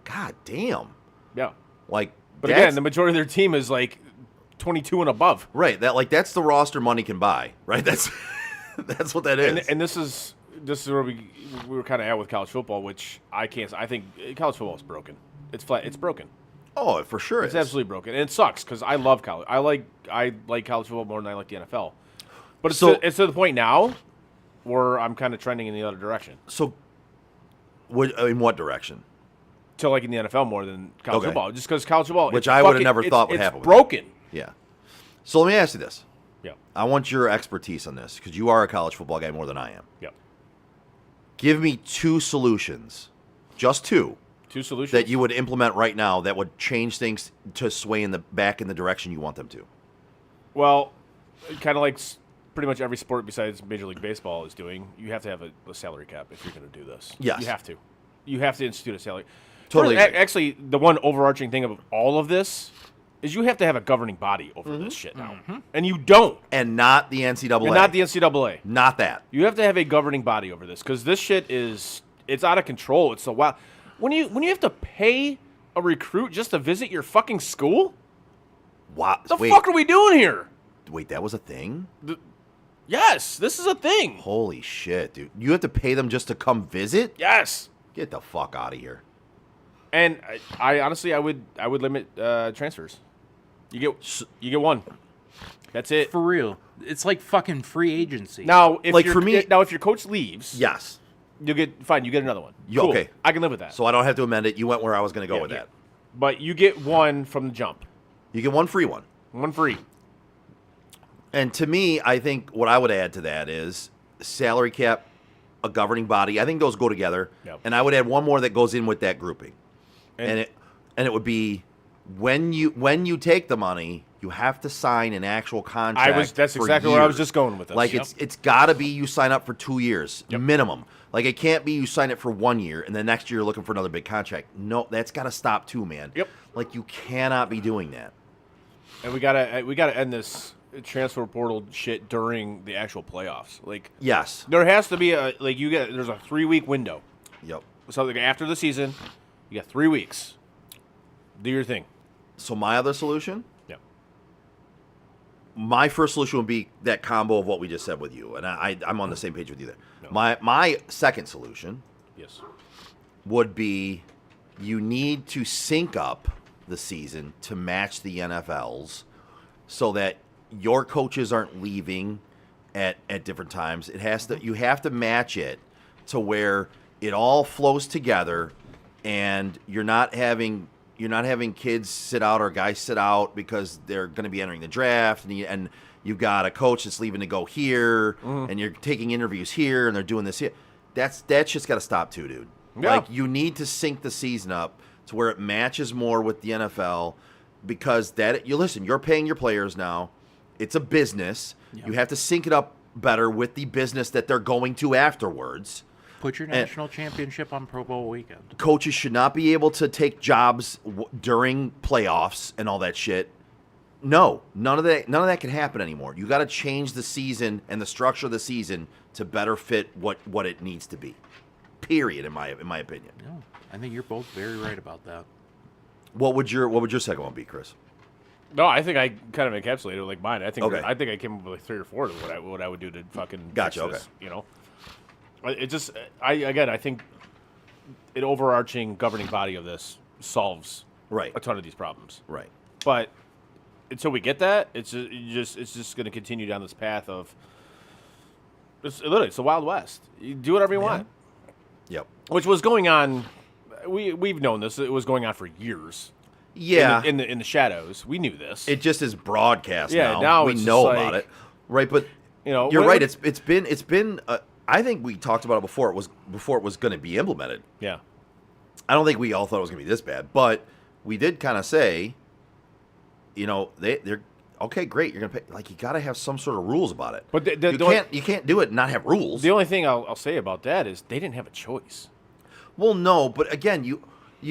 God damn. Yeah. Like – But again, the majority of their team is like 22 and above. Right. That's the roster money can buy. Right. That's what that is. And this is where we were kind of at with college football, which I think college football is broken. It's flat. It's broken. Oh, for sure. It's absolutely broken, and it sucks because I love college. I like college football more than I like the NFL. But it's to the point now where I'm kind of trending in the other direction. So, in what direction? To like in the NFL more than college football, just because college football, which I would have never thought would happen. It's broken. Yeah. So let me ask you this. Yeah. I want your expertise on this because you are a college football guy more than I am. Yeah. Give me 2 solutions, just 2. 2 solutions that you would implement right now that would change things to sway back in the direction you want them to. Well, kind of like pretty much every sport besides Major League Baseball is doing. You have to have a salary cap if you're going to do this. Yes. You have to. You have to institute a salary. Totally. Actually, the one overarching thing of all of this is you have to have a governing body over this shit now. Mm-hmm. And you don't. And not the NCAA. And not the NCAA. Not that. You have to have a governing body over this because this shit it's out of control. It's so wild. When you have to pay a recruit just to visit your fucking school? What? The fuck are we doing here? Wait, that was a thing? Yes, this is a thing. Holy shit, dude. You have to pay them just to come visit? Yes. Get the fuck out of here. And I honestly, I would limit transfers. You get 1. That's it. For real. It's like fucking free agency. Now, if if your coach leaves, yes, you get another one. Cool. Okay, I can live with that. So I don't have to amend it. You went where I was going to go with that. But you get 1 from the jump. You get 1 free one. 1 free. And to me, I think what I would add to that is salary cap, a governing body. I think those go together. Yep. And I would add 1 more that goes in with that grouping. And it would be when you take the money, you have to sign an actual contract. That's exactly where I was just going with this. Like it's got to be you sign up for 2 years minimum. Like it can't be you sign it for 1 year and then next year you're looking for another big contract. No, that's got to stop too, man. Yep. Like you cannot be doing that. And we gotta end this transfer portal shit during the actual playoffs. Like yes, there has to be there's a 3-week window. Yep. So like after the season, you got 3 weeks. Do your thing. So my other solution? Yeah. My first solution would be that combo of what we just said with you, and I'm on the same page with you there. No. My second solution, yes, would be you need to sync up the season to match the NFL's, so that your coaches aren't leaving at different times. You have to match it to where it all flows together, and you're not having kids sit out or guys sit out because they're going to be entering the draft, and you've got a coach that's leaving to go here, and you're taking interviews here, and they're doing this here. That shit's got to stop too, dude. Yeah. Like you need to sync the season up to where it matches more with the NFL, because you're paying your players now. It's a business. Yeah. You have to sync it up better with the business that they're going to afterwards. Put your national championship on Pro Bowl weekend. Coaches should not be able to take jobs during playoffs and all that shit. No, none of that can happen anymore. You got to change the season and the structure of the season to better fit what it needs to be. Period. In my opinion. No, I think you're both very right about that. What would your second one be, Chris? No, I think I kind of encapsulated it like mine. I think Okay. I came up with like 3 or 4 of what I would do to fucking Gotcha, fix this, okay. you know. It just I think an overarching governing body of this solves Right. a ton of these problems. Right. But until we get that, it's just going to continue down this path of it's the Wild West. You do whatever you want, Yep. which was going on. We've known this. It was going on for years. Yeah. In the shadows, we knew this. It just is broadcast Yeah, now. now We it's know just about like, it. Right, but you know, you're what- right. It's been I think we talked about it before it was going to be implemented. Yeah. I don't think we all thought it was going to be this bad, but we did kind of say, you know, they're okay, great. You're going to pay, like, you got to have some sort of rules about it. But you can't do it and not have rules. The only thing I'll say about that is they didn't have a choice. Well, no, but again, you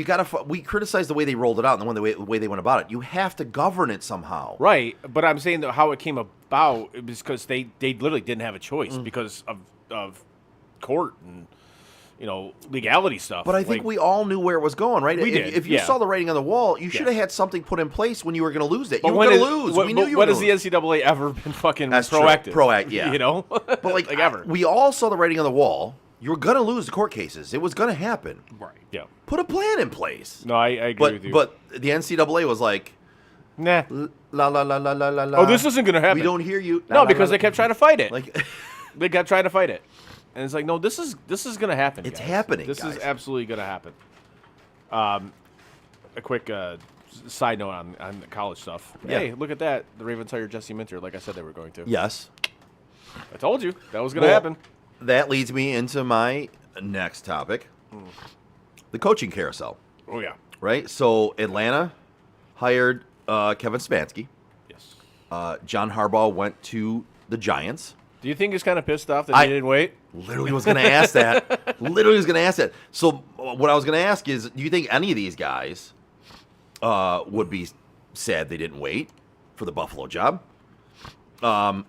got to. We criticize the way they rolled it out and the way they went about it. You have to govern it somehow. Right, but I'm saying that how it came about it was because they literally didn't have a choice because of court and legality stuff. But I think we all knew where it was going, right? We if, did, If you yeah. saw the writing on the wall, you should have had something put in place when you were going to lose it. But You were when going to is- lose. What, We knew you when were has going the to lose. NCAA ever been fucking That's true. proactive? Yeah. You know, But like ever. we all saw the writing on the wall. You were going to lose the court cases. It was going to happen. Right. Yeah. Put a plan in place. No, I agree with you. But the NCAA was like, nah. la la la la la la la. Oh, this isn't gonna happen. We don't hear you. La, No, la, because la, they kept trying to fight it. like. They kept trying to fight it, and it's like, no, this is gonna happen. It's guys. happening, This guys. is absolutely gonna happen. A quick side note on the college stuff. Yeah. Hey, look at that! The Ravens hired Jesse Minter, like I said they were going to. Yes. I told you that was gonna Well, happen. That leads me into my next topic, the coaching carousel. Oh yeah. Right. So Atlanta hired Kevin Stefanski. Yes. John Harbaugh went to the Giants. Do you think he's kind of pissed off that I- he didn't wait? Literally was going to ask that. Literally was going to ask that. So what I was going to ask is, do you think any of these guys would be sad they didn't wait for the Buffalo job?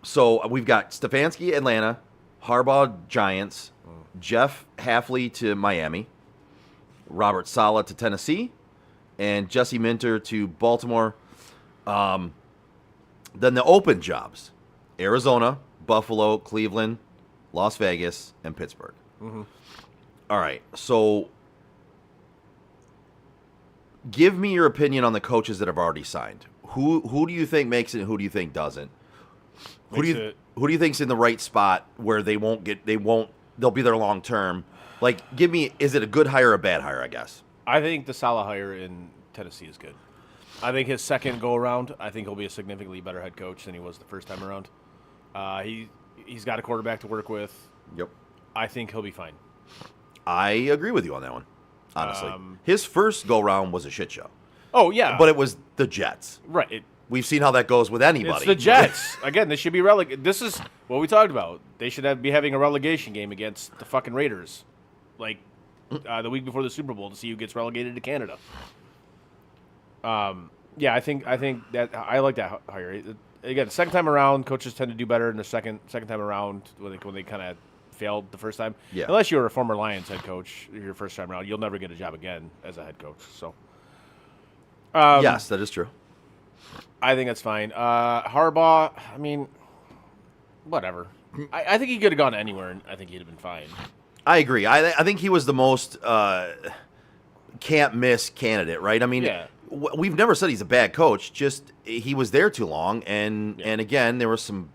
So we've got Stefanski, Atlanta, Harbaugh, Giants, Jeff Hafley to Miami, Robert Saleh to Tennessee, and Jesse Minter to Baltimore. Then the open jobs: Arizona, Buffalo, Cleveland, Las Vegas, and Pittsburgh. All right, so give me your opinion on the coaches that have already signed. Who do you think makes it and who do you think doesn't? Who do you think's in the right spot where they'll be there long term? Like, give me, is it a good hire or a bad hire, I guess? I think the Saleh hire in Tennessee is good. I think his second go around, I think he'll be a significantly better head coach than he was the first time around. He's got a quarterback to work with. Yep. I think he'll be fine. I agree with you on that one, honestly. His first go round was a shit show. Oh yeah, But it was the Jets. right. We've seen how that goes with anybody. It's the Jets. Again, they should be relegated. This is what we talked about. They should be having a relegation game against the fucking Raiders, like the week before the Super Bowl, to see who gets relegated to Canada. Yeah, I think that I like that hire. Again, second time around, coaches tend to do better in the second time around when they kind of failed the first time. Yeah. Unless you're a former Lions head coach, your first time around, you'll never get a job again as a head coach. So. Yes, that is true. I think that's fine. Harbaugh, I mean, whatever. I think he could have gone anywhere, and I think he'd have been fine. I agree. I think he was the most can't miss candidate, right? I mean, Yeah. we've never said he's a bad coach. Just he was there too long, and again, there were some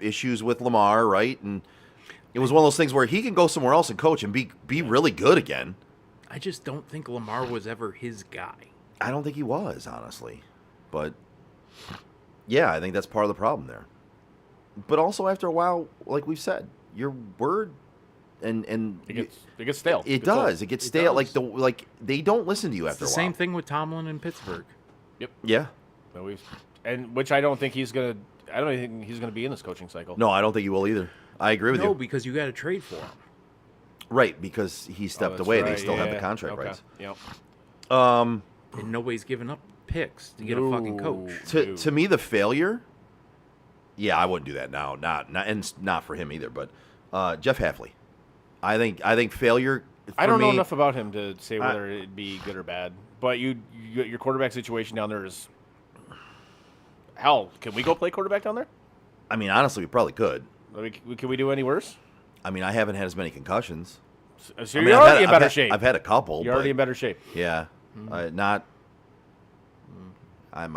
issues with Lamar, right? And it was one of those things where he can go somewhere else and coach and be really good again. I just don't think Lamar was ever his guy. I don't think he was, honestly, but yeah, I think that's part of the problem there. But also, after a while, like we've said, your word and It gets stale. it Gets old. does. It gets stale. does. Like they don't listen to you It's after the a while. same thing with Tomlin in Pittsburgh. Yeah. No, which I don't think he's gonna. I don't think he's gonna be in this coaching cycle. No, I don't think you will either. I agree with No, you. because you got to trade for him. Right, because he stepped that's away. right, They still have the yeah, contract okay. rights. Yep. And nobody's giving up picks to get a fucking coach. To me, the failure. Yeah, I wouldn't do that now. Not for him either. But Jeff Hafley, I think failure. I don't know me, enough about him to say whether it'd be good or bad. But your quarterback situation down there is hell. Can we go play quarterback down there? I mean, honestly, we probably could. Can we do any worse? I mean, I haven't had as many concussions. So I you're mean, already in better shape. I've had a couple. You're already but in better shape. Yeah, my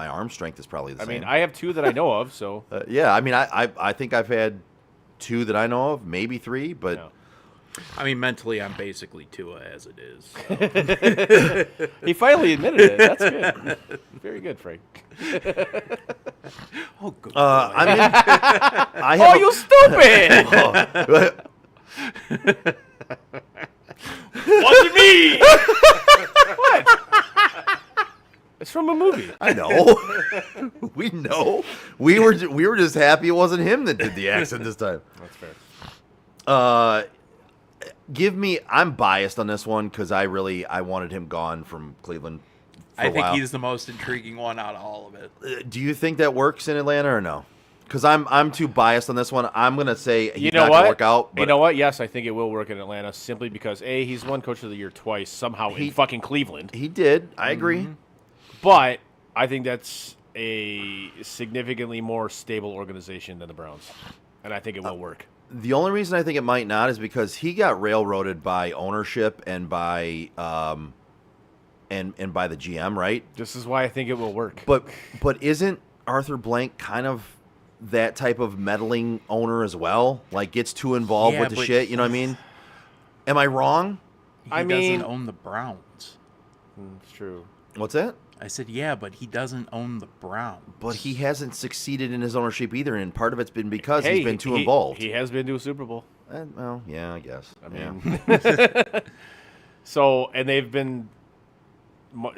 arm strength is probably the same. I mean, I have 2 that I know of. So yeah, I mean, I think I've had 2 that I know of, maybe 3, but. No. I mean, mentally, I'm basically Tua as it is. So. He finally admitted it. That's good. Very good, Frank. Oh, good. I mean, I have You stupid! Wasn't me. It's from a movie. I know. We know. We were just happy it wasn't him that did the accent this time. That's fair. I'm biased on this one because I wanted him gone from Cleveland for I a think while. he's the most intriguing one out of all of it. Do you think that works in Atlanta or no? Because I'm too biased on this one. I'm gonna say he's You know not what? gonna work out. You know what? Yes, I think it will work in Atlanta simply because he's won Coach of the Year twice somehow in fucking Cleveland. He did. I agree. But I think that's a significantly more stable organization than the Browns, and I think it will work. The only reason I think it might not is because he got railroaded by ownership and by and by the GM, right? This is why I think it will work. But isn't Arthur Blank kind of that type of meddling owner as well? Like gets too involved Yeah, with the but- shit, you know what I mean? Am I wrong? He I mean- doesn't own the Browns. It's true. What's that? I said, yeah, but he doesn't own the Browns. But he hasn't succeeded in his ownership either, and part of it's been because Hey, he's been too involved. He has been to a Super Bowl. Well, yeah, I guess. I mean, so and they've been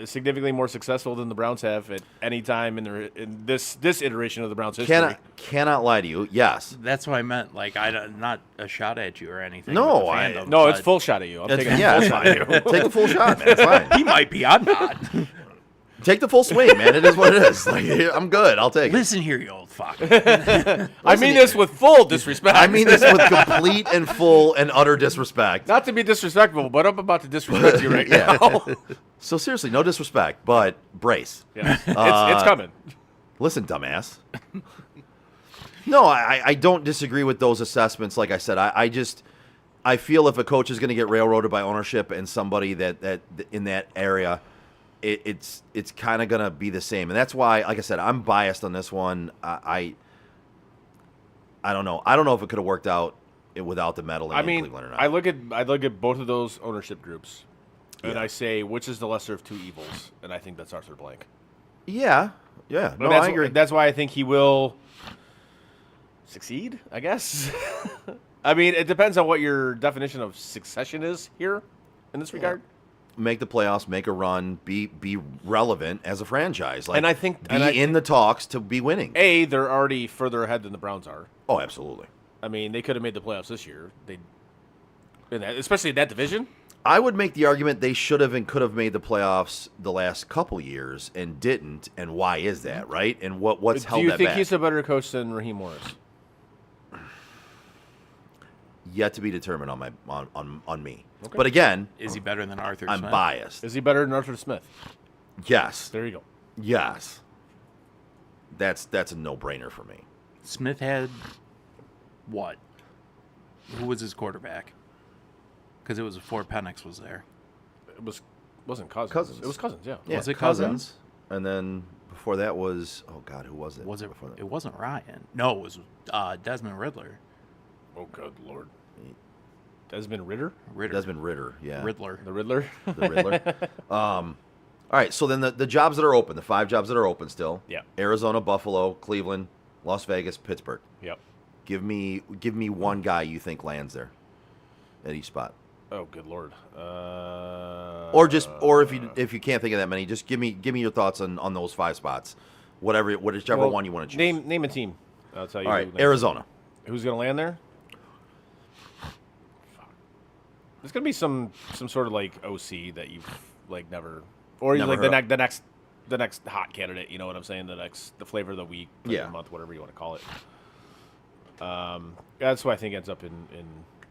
significantly more successful than the Browns have at any time in this iteration of the Browns history. Cannot lie to you. Yes. That's what I meant. Like, not a shot at you or anything. No, with the I- fandom, No, it's but full shot at you. I'm That's- taking yeah, a full it's shot at fine. you. Take a full shot, man. It's fine. He might be. I'm not. Take the full swing, man. It is what it is. Like, I'm good. I'll take it. Listen here, you old fuck. I mean this with full disrespect. I mean this with complete and full and utter disrespect. not to be disrespectful, but I'm about to disrespect you right Yeah. now. So seriously, no disrespect, but brace. Yes. It's coming. Listen, dumbass. No, I don't disagree with those assessments. Like I said, I feel if a coach is going to get railroaded by ownership and somebody that in that area, it's kind of going to be the same. And that's why, like I said, I'm biased on this one. I don't know. I don't know if it could have worked out without the meddling I in mean, Cleveland or not. I look at both of those ownership groups, and I say which is the lesser of two evils, and I think that's Arthur Blank. Yeah. But No, that's, I agree. That's why I think he will succeed, I guess. I mean, it depends on what your definition of succession is here in this regard. Make the playoffs, make a run, be relevant as a franchise. Like, And I think- be and I- in the talks to be winning. They're already further ahead than the Browns are. Oh, absolutely. I mean, they could have made the playoffs this year. Especially in that division. I would make the argument they should have and could have made the playoffs the last couple years and didn't. And why is that, right? And what's held Do you that think back? he's a better coach than Raheem Morris? Yet to be determined on me. Okay. But again, Is he better than Arthur I'm Smith? biased. Is he better than Arthur Smith? Yes. There you go. Yes. That's a no-brainer for me. Smith had what? Who was his quarterback? Because it was before Penix was there. It wasn't Cousins. Cousins. It was Cousins, yeah. Yeah, Was it Cousins? And then before that was, oh God, who was it? Was it? Before that? It wasn't Ryan. No, it was Desmond Riddler. Oh, good Lord. Desmond Ritter? Desmond Ritter, yeah. Riddler. The Riddler? The Riddler. All right, so then the jobs that are open, the 5 jobs that are open still. Yeah. Arizona, Buffalo, Cleveland, Las Vegas, Pittsburgh. Yep. Give me one guy you think lands there at each spot. Oh, good Lord. Or if you can't think of that many, just give me your thoughts on those 5 spots. Whichever one you want to choose. Name a team. I'll tell you. All right, who next. Arizona. Who's going to land there? There's gonna be some sort of like OC that you've like never, or Never like heard the next hot candidate. You know what I'm saying? The flavor of the week, flavor of the month, whatever you want to call it. That's why I think ends up in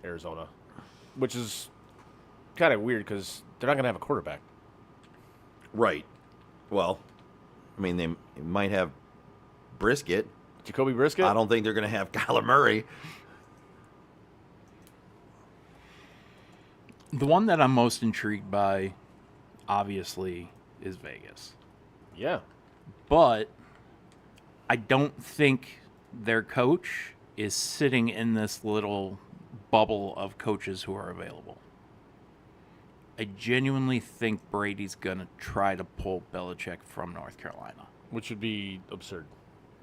Arizona, which is kind of weird because they're not gonna have a quarterback. Right. Well, I mean, they might have Brisket. Jacoby Brisket. I don't think they're going to have Kyler Murray. The one that I'm most intrigued by, obviously, is Vegas. Yeah. But I don't think their coach is sitting in this little bubble of coaches who are available. I genuinely think Brady's going to try to pull Belichick from North Carolina. Which would be absurd.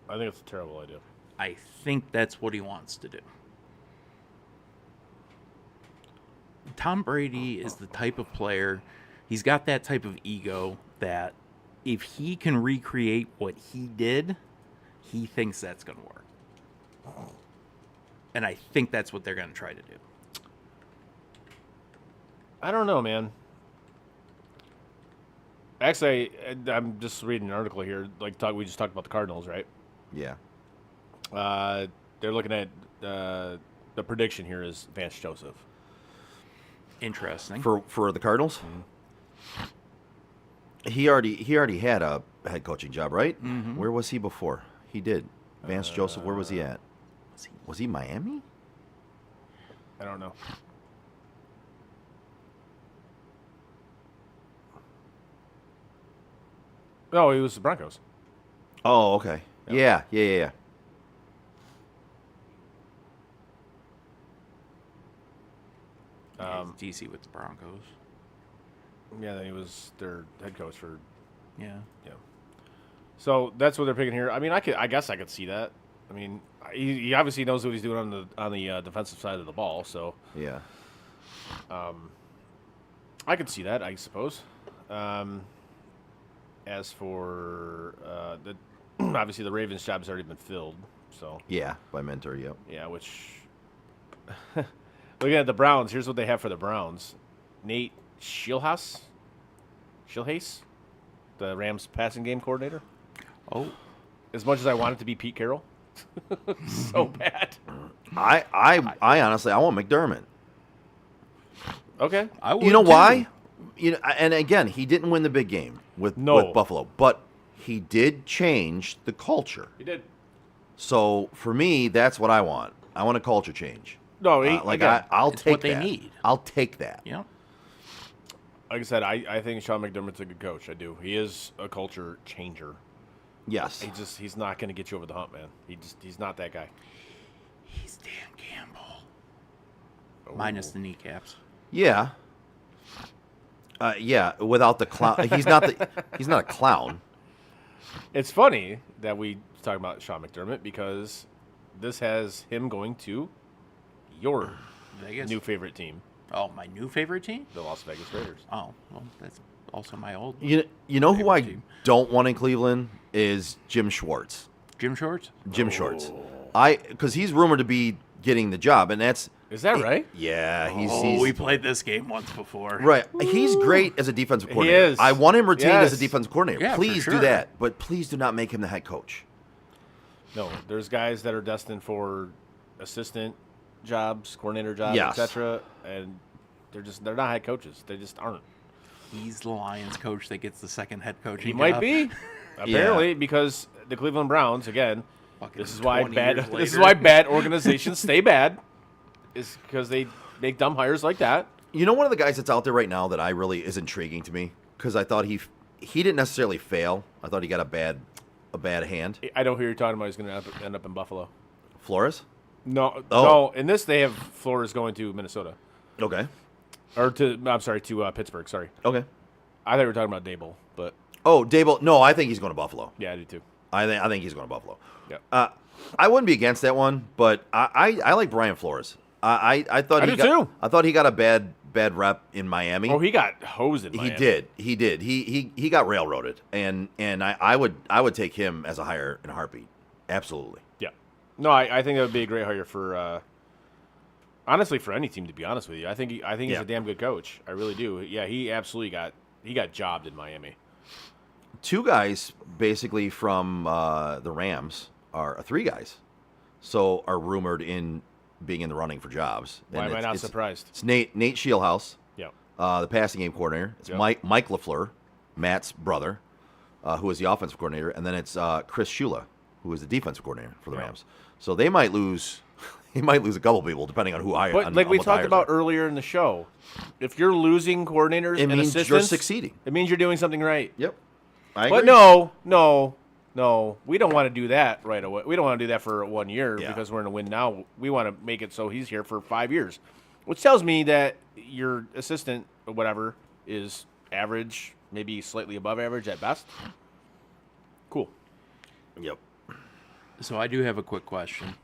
I think it's a terrible idea. I think that's what he wants to do. Tom Brady is the type of player, he's got that type of ego that if he can recreate what he did, he thinks that's going to work. And I think that's what they're going to try to do. I don't know, man. Actually, I'm just reading an article here. We just talked about the Cardinals, right? Yeah. They're looking at the prediction here is Vance Joseph. Interesting. For the Cardinals? He already had a head coaching job, right? Mm-hmm. Where was he before? He did. Vance Joseph, where was he at? Was he Miami? I don't know. No, he was the Broncos. Oh, okay. Yep. Yeah. He's DC with the Broncos. Yeah, then he was their head coach for. Yeah. So that's what they're picking here. I mean, I guess I could see that. I mean, he obviously knows what he's doing on the defensive side of the ball. So Yeah. I could see that, I suppose. As for the obviously the Ravens' job has already been filled. So Yeah, by mentor, yep. yeah, which looking at the Browns, here's what they have for the Browns: Nate Schilhaus, the Rams passing game coordinator. Oh. Mm-hmm. As much as I want it to be Pete Carroll, so bad. I honestly, I want McDermott. Okay. I would You know too. why? And again, he didn't win the big game with Buffalo, but he did change the culture. He did. So for me, that's what I want. I want a culture change. No, I'll It's take what they that. need. I'll take that. Yeah. like I said, I think Sean McDermott's a good coach. I do. He is a culture changer. Yes. He's not going to get you over the hump, man. He's not that guy. He's Dan Campbell. Minus the kneecaps. Yeah. Yeah. Without the clown, he's not a clown. It's funny that we talk about Sean McDermott because this has him going to your Vegas. new favorite team, Oh, my new favorite team? the Las Vegas Raiders. Oh, well, that's also my old. You know who I favorite team. don't want in Cleveland is Jim Schwartz. Jim Shorts? Jim Schwartz. Because he's rumored to be getting the job, and that's Is that right? yeah. He's We played this game once before. right. He's great as a defensive coordinator. is. I want him retained as a Yes. defensive coordinator. Yeah, for Please do sure. that, but please do not make him the head coach. No, there's guys that are destined for assistant jobs, coordinator jobs, Yes. etc. And they're not head coaches. They just aren't. He's the Lions coach that gets the second head coaching He might job. be, apparently, because the Cleveland Browns again. Fucking This is why 20 bad. years This is later. why bad organizations stay bad. Is because they make dumb hires like that. You know, one of the guys that's out there right now that I really is intriguing to me because I thought he didn't necessarily fail. I thought he got a bad hand. I know who you're talking about. He's going to end up in Buffalo. Flores. No, Oh. no. In this, they have Flores going to Minnesota, Okay. or to Pittsburgh. Sorry, Okay. I thought we were talking about Dable, but Oh, Dable. No, I think he's going to Buffalo. yeah, I do too. I think he's going to Buffalo. Yeah. I wouldn't be against that one, but I like Brian Flores. I thought I he do got, too. I thought he got a bad rep in Miami. Oh, he got hosed in He Miami. did. He got railroaded, and I would take him as a hire in a heartbeat. Absolutely. Yeah. No, I think that would be a great hire for Honestly, for any team, to be honest with you, I think he's Yeah. a damn good coach. I really do. Yeah, he absolutely got jobbed in Miami. 2 guys basically from the Rams are 3 guys, so are rumored in being in the running for jobs. Why am I not surprised? It's Nate Shieldhouse, Yeah. the passing game coordinator. It's Yep. Mike LaFleur, Matt's brother, who is the offensive coordinator, and then it's Chris Shula, who is the defensive coordinator for the Rams. So they might lose. He might lose a couple people depending on who hires. But like we talked about earlier in the show, if you're losing coordinators it and means assistants, you're succeeding. it means you're doing something right. Yep. I But agree. no, we don't want to do that right away. We don't want to do that for 1 year Yeah. because we're going to win now. We want to make it so he's here for 5 years, which tells me that your assistant or whatever is average, maybe slightly above average at best. Cool. Yep. So I do have a quick question.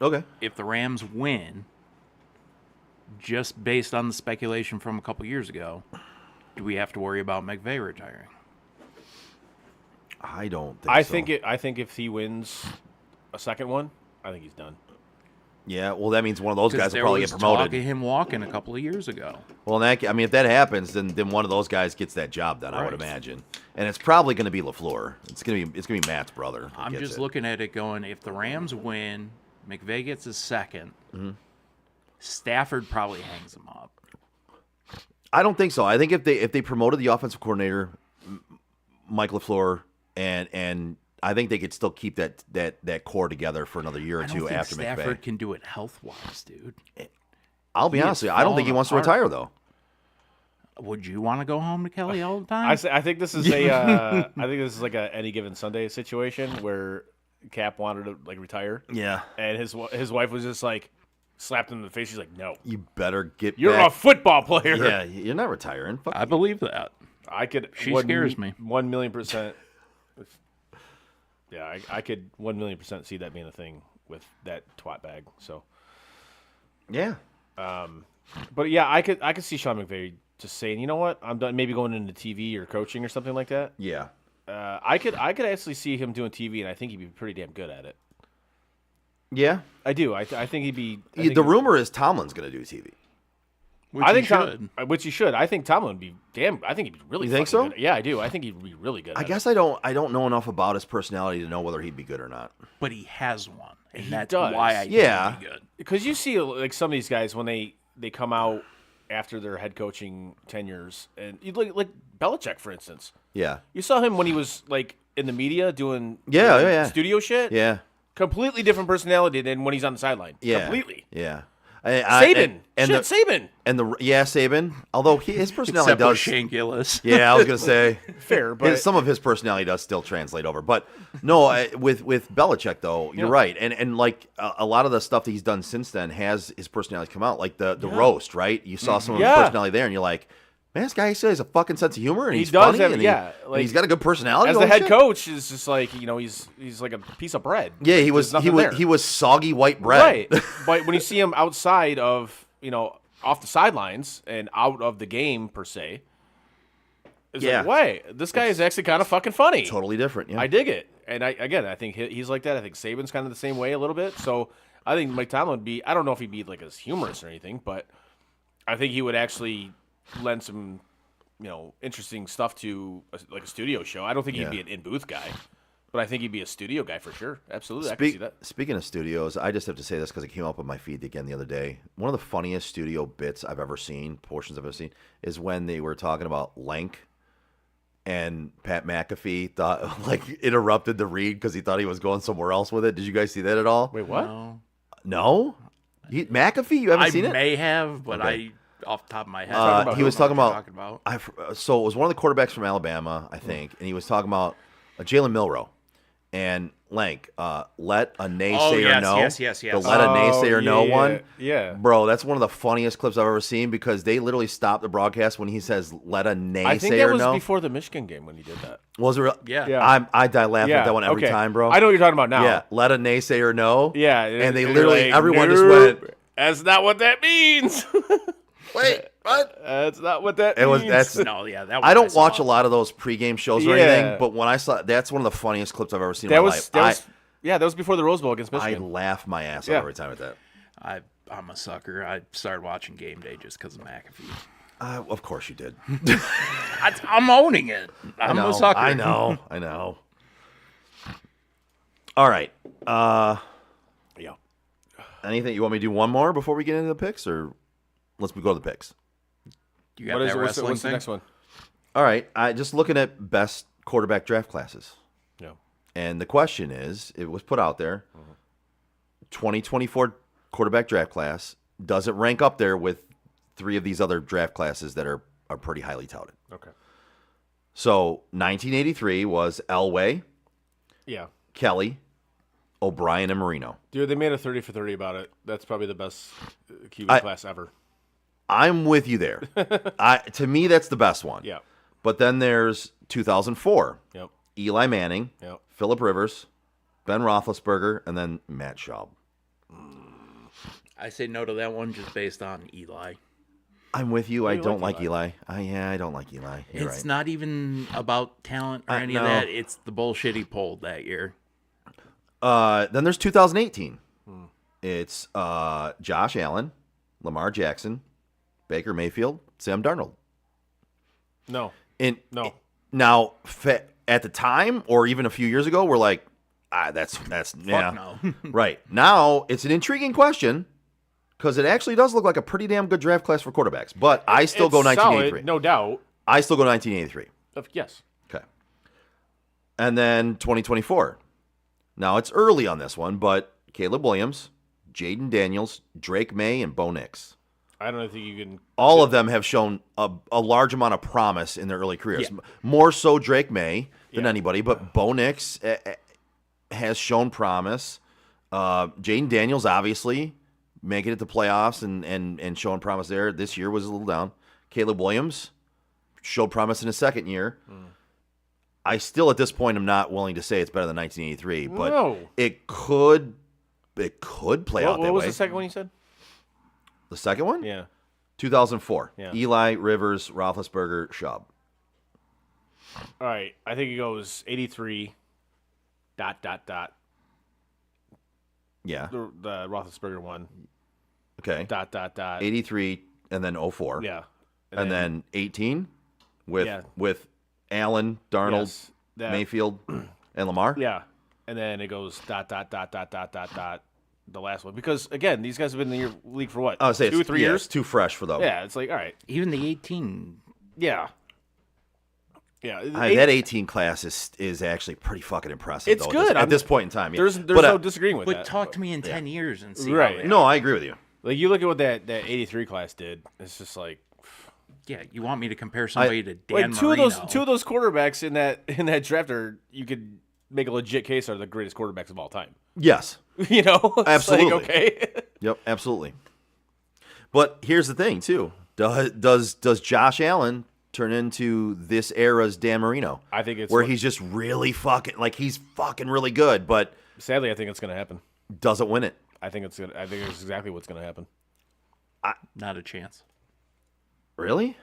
Okay. If the Rams win, just based on the speculation from a couple years ago, do we have to worry about McVay retiring? I don't think I so. think if he wins a second one, I think he's done. Yeah, well, that means one of those guys will there probably was get talk promoted. of him walking a couple of years ago. Well, if that happens, then one of those guys gets that job done. I would Right. imagine, and it's probably going to be LaFleur. It's gonna be Matt's brother. who I'm gets just it. looking at it going, if the Rams win, McVay gets his second, Mm-hmm. Stafford probably hangs him up. I don't think so. I think if they promoted the offensive coordinator, Mike LaFleur, and I think they could still keep that core together for another year or I don't two think after Stafford McVay. can do it health-wise, dude. I'll be he honest is with you. I don't think he falling wants to apart. retire though. Would you want to go home to Kelly all the time? I think this is I think this is like a any given Sunday situation where Cap wanted to like retire, Yeah. and his wife was just like slapped him in the face. She's like, "No, You better get. you're back. a football player." Yeah, you're not retiring. Fuck I believe that. I could. She scares me. 1,000,000%. Yeah, I could 1,000,000% see that being a thing with that twat bag. So, yeah. but yeah, I could see Sean McVay just saying, you know what, I'm done. Maybe going into TV or coaching or something like that. Yeah. I could actually see him doing TV, and I think he'd be pretty damn good at it. Yeah. I do. I think he'd be. The rumor is Tomlin's going to do TV. Which I think he should. which he should. I think Tomlin would be damn. I think he'd be really. You think fucking so? Good. Yeah, I do. I think he'd be really good. I at guess it. I don't know enough about his personality to know whether he'd be good or not. But he has one, and He that's does. why I Yeah. think he'd be good. Because you see, like some of these guys when they come out after their head coaching tenures, and you look like Belichick, for instance. Yeah. You saw him when he was like in the media doing Yeah. studio shit. Yeah. Completely different personality than when he's on the sideline. Yeah. Completely. Yeah. Saban. and Saban. Saban. Although his personality Except for does. Shane Gillis. Yeah, I was gonna say Fair, but some of his personality does still translate over. But no, with Belichick though, you're Yeah. right. And like a lot of the stuff that he's done since then has his personality come out. Like the roast, right? You saw some of his Yeah. personality there, and you're like, man, this guy still has a fucking sense of humor, and He he's does funny, have- and yeah, and like, he's got a good personality. as the Holy head shit. coach is just like he's like a piece of bread. Yeah, he There's was nothing there. he was soggy white bread. Right. But when you see him outside of, off the sidelines and out of the game per se, it's Yeah. like, wait, this guy is actually kind of fucking funny. Totally different. Yeah. I dig it. And I think he's like that. I think Saban's kind of the same way a little bit. So I think Mike Tomlin would be, I don't know if he'd be like as humorous or anything, but I think he would actually lend some, interesting stuff to like a studio show. I don't think he'd Yeah. be an in-booth guy, but I think he'd be a studio guy for sure. Absolutely. I can see that. Speaking of studios, I just have to say this because it came up on my feed again the other day. One of the funniest studio bits I've ever seen, portions I've ever seen, is when they were talking about Lank and Pat McAfee interrupted the read because he thought he was going somewhere else with it. Did you guys see that at all? Wait, what? No? McAfee? You haven't I seen it? may have, but Okay. off the top of my head, he was talking about, about. so it was one of the quarterbacks from Alabama, I think, and he was talking about Jalen Milroe and Lank. Let a naysayer yes, know. yes. The let a naysayer know one. Yeah. Bro, that's one of the funniest clips I've ever seen because they literally stopped the broadcast when he says let a naysayer know. I think that was before the Michigan game when he did that. Was it real? Yeah. Yeah. I die laughing Yeah. at that one every okay. time, bro. I know what you're talking about now. Yeah, let a naysayer know. Yeah. And they they're literally, like, everyone just "Nope, went, that's not what that means. wait, what? That's not what that It was, means. that's, No, yeah, that was I don't watch a lot of those pregame shows or Yeah. anything, but when I saw that's one of the funniest clips I've ever seen in That my was, life. that was, yeah, that was before the Rose Bowl against I Michigan. laugh my ass off Yeah. every time at that. I'm a sucker. I started watching Game Day just because of McAfee. Of course you did. I'm owning it. I'm a sucker. I know. All right. Yeah. Anything you want me to do one more before we get into the picks, or let's go to the picks? You got that wrestling what's the thing? next one? All right. I just looking at best quarterback draft classes, Yeah. and the question is, it was put out there. 2024 quarterback draft class, does it rank up there with 3 of these other draft classes that are pretty highly touted? Okay. So 1983 was Elway, Yeah. Kelly, O'Brien, and Marino. Dude, they made a 30 for 30 about it. That's probably the best QB class ever. I'm with you there. To me, that's the best one. Yeah. But then there's 2004. Yep. Eli Manning, Yep. Phillip Rivers, Ben Roethlisberger, and then Matt Schaub. I say no to that one just based on Eli. I'm with you. I you don't like like Eli. I don't like Eli. You're It's right. not even about talent or any of no. that. It's the bullshit he pulled that year. Then there's 2018. It's Josh Allen, Lamar Jackson, Baker Mayfield, Sam Darnold. No. No. Now, at the time, or even a few years ago, we're like, that's yeah, no. right. Now it's an intriguing question because it actually does look like a pretty damn good draft class for quarterbacks. But I still go It's 1983. solid, no doubt. I still go 1983. Yes. Okay. And then 2024. Now it's early on this one, but Caleb Williams, Jaden Daniels, Drake May, and Bo Nix. I don't think you can. All of them have shown a large amount of promise in their early careers. Yeah. More so Drake May than Yeah. anybody, but Bo Nix has shown promise. Jaden Daniels, obviously, making it to playoffs and showing promise there. This year was a little down. Caleb Williams showed promise in his second year. I still, at this point, am not willing to say it's better than 1983, but No. it could play out that What was way. the second one you said? The second one? Yeah. 2004. Yeah. Eli, Rivers, Roethlisberger, Schaub. All right. I think it goes 83. ... Yeah. The Roethlisberger one. Okay. ... 83 and then 04. Yeah. And then 18 with Yeah. with Allen, Darnold, Yes, that- Mayfield, and Lamar. Yeah. And then it goes ... The last one, because again, these guys have been in the league for what? I would say 2 or it's 3 years. It's too fresh for them. Yeah, it's like all right. Even the 18. Yeah. Yeah. That 18 class is actually pretty fucking impressive. It's though, good. at this point in time. Yeah. There's But, no disagreeing with But that. talk to me in 10 years and see Right. how they No, I agree with you. Like you look at what that 83 class did. It's just like Yeah, you want me to compare somebody to Dan like two Marino? of those quarterbacks in that draft are you could make a legit case are the greatest quarterbacks of all time. Yes. You know, It's Absolutely. Like, okay. Yep, absolutely. But here's the thing, too. Does Josh Allen turn into this era's Dan Marino? I think it's where he's just really fucking he's fucking really good, but sadly, I think it's going to happen. doesn't win it. I think it's exactly what's going to happen. Not a chance. Really?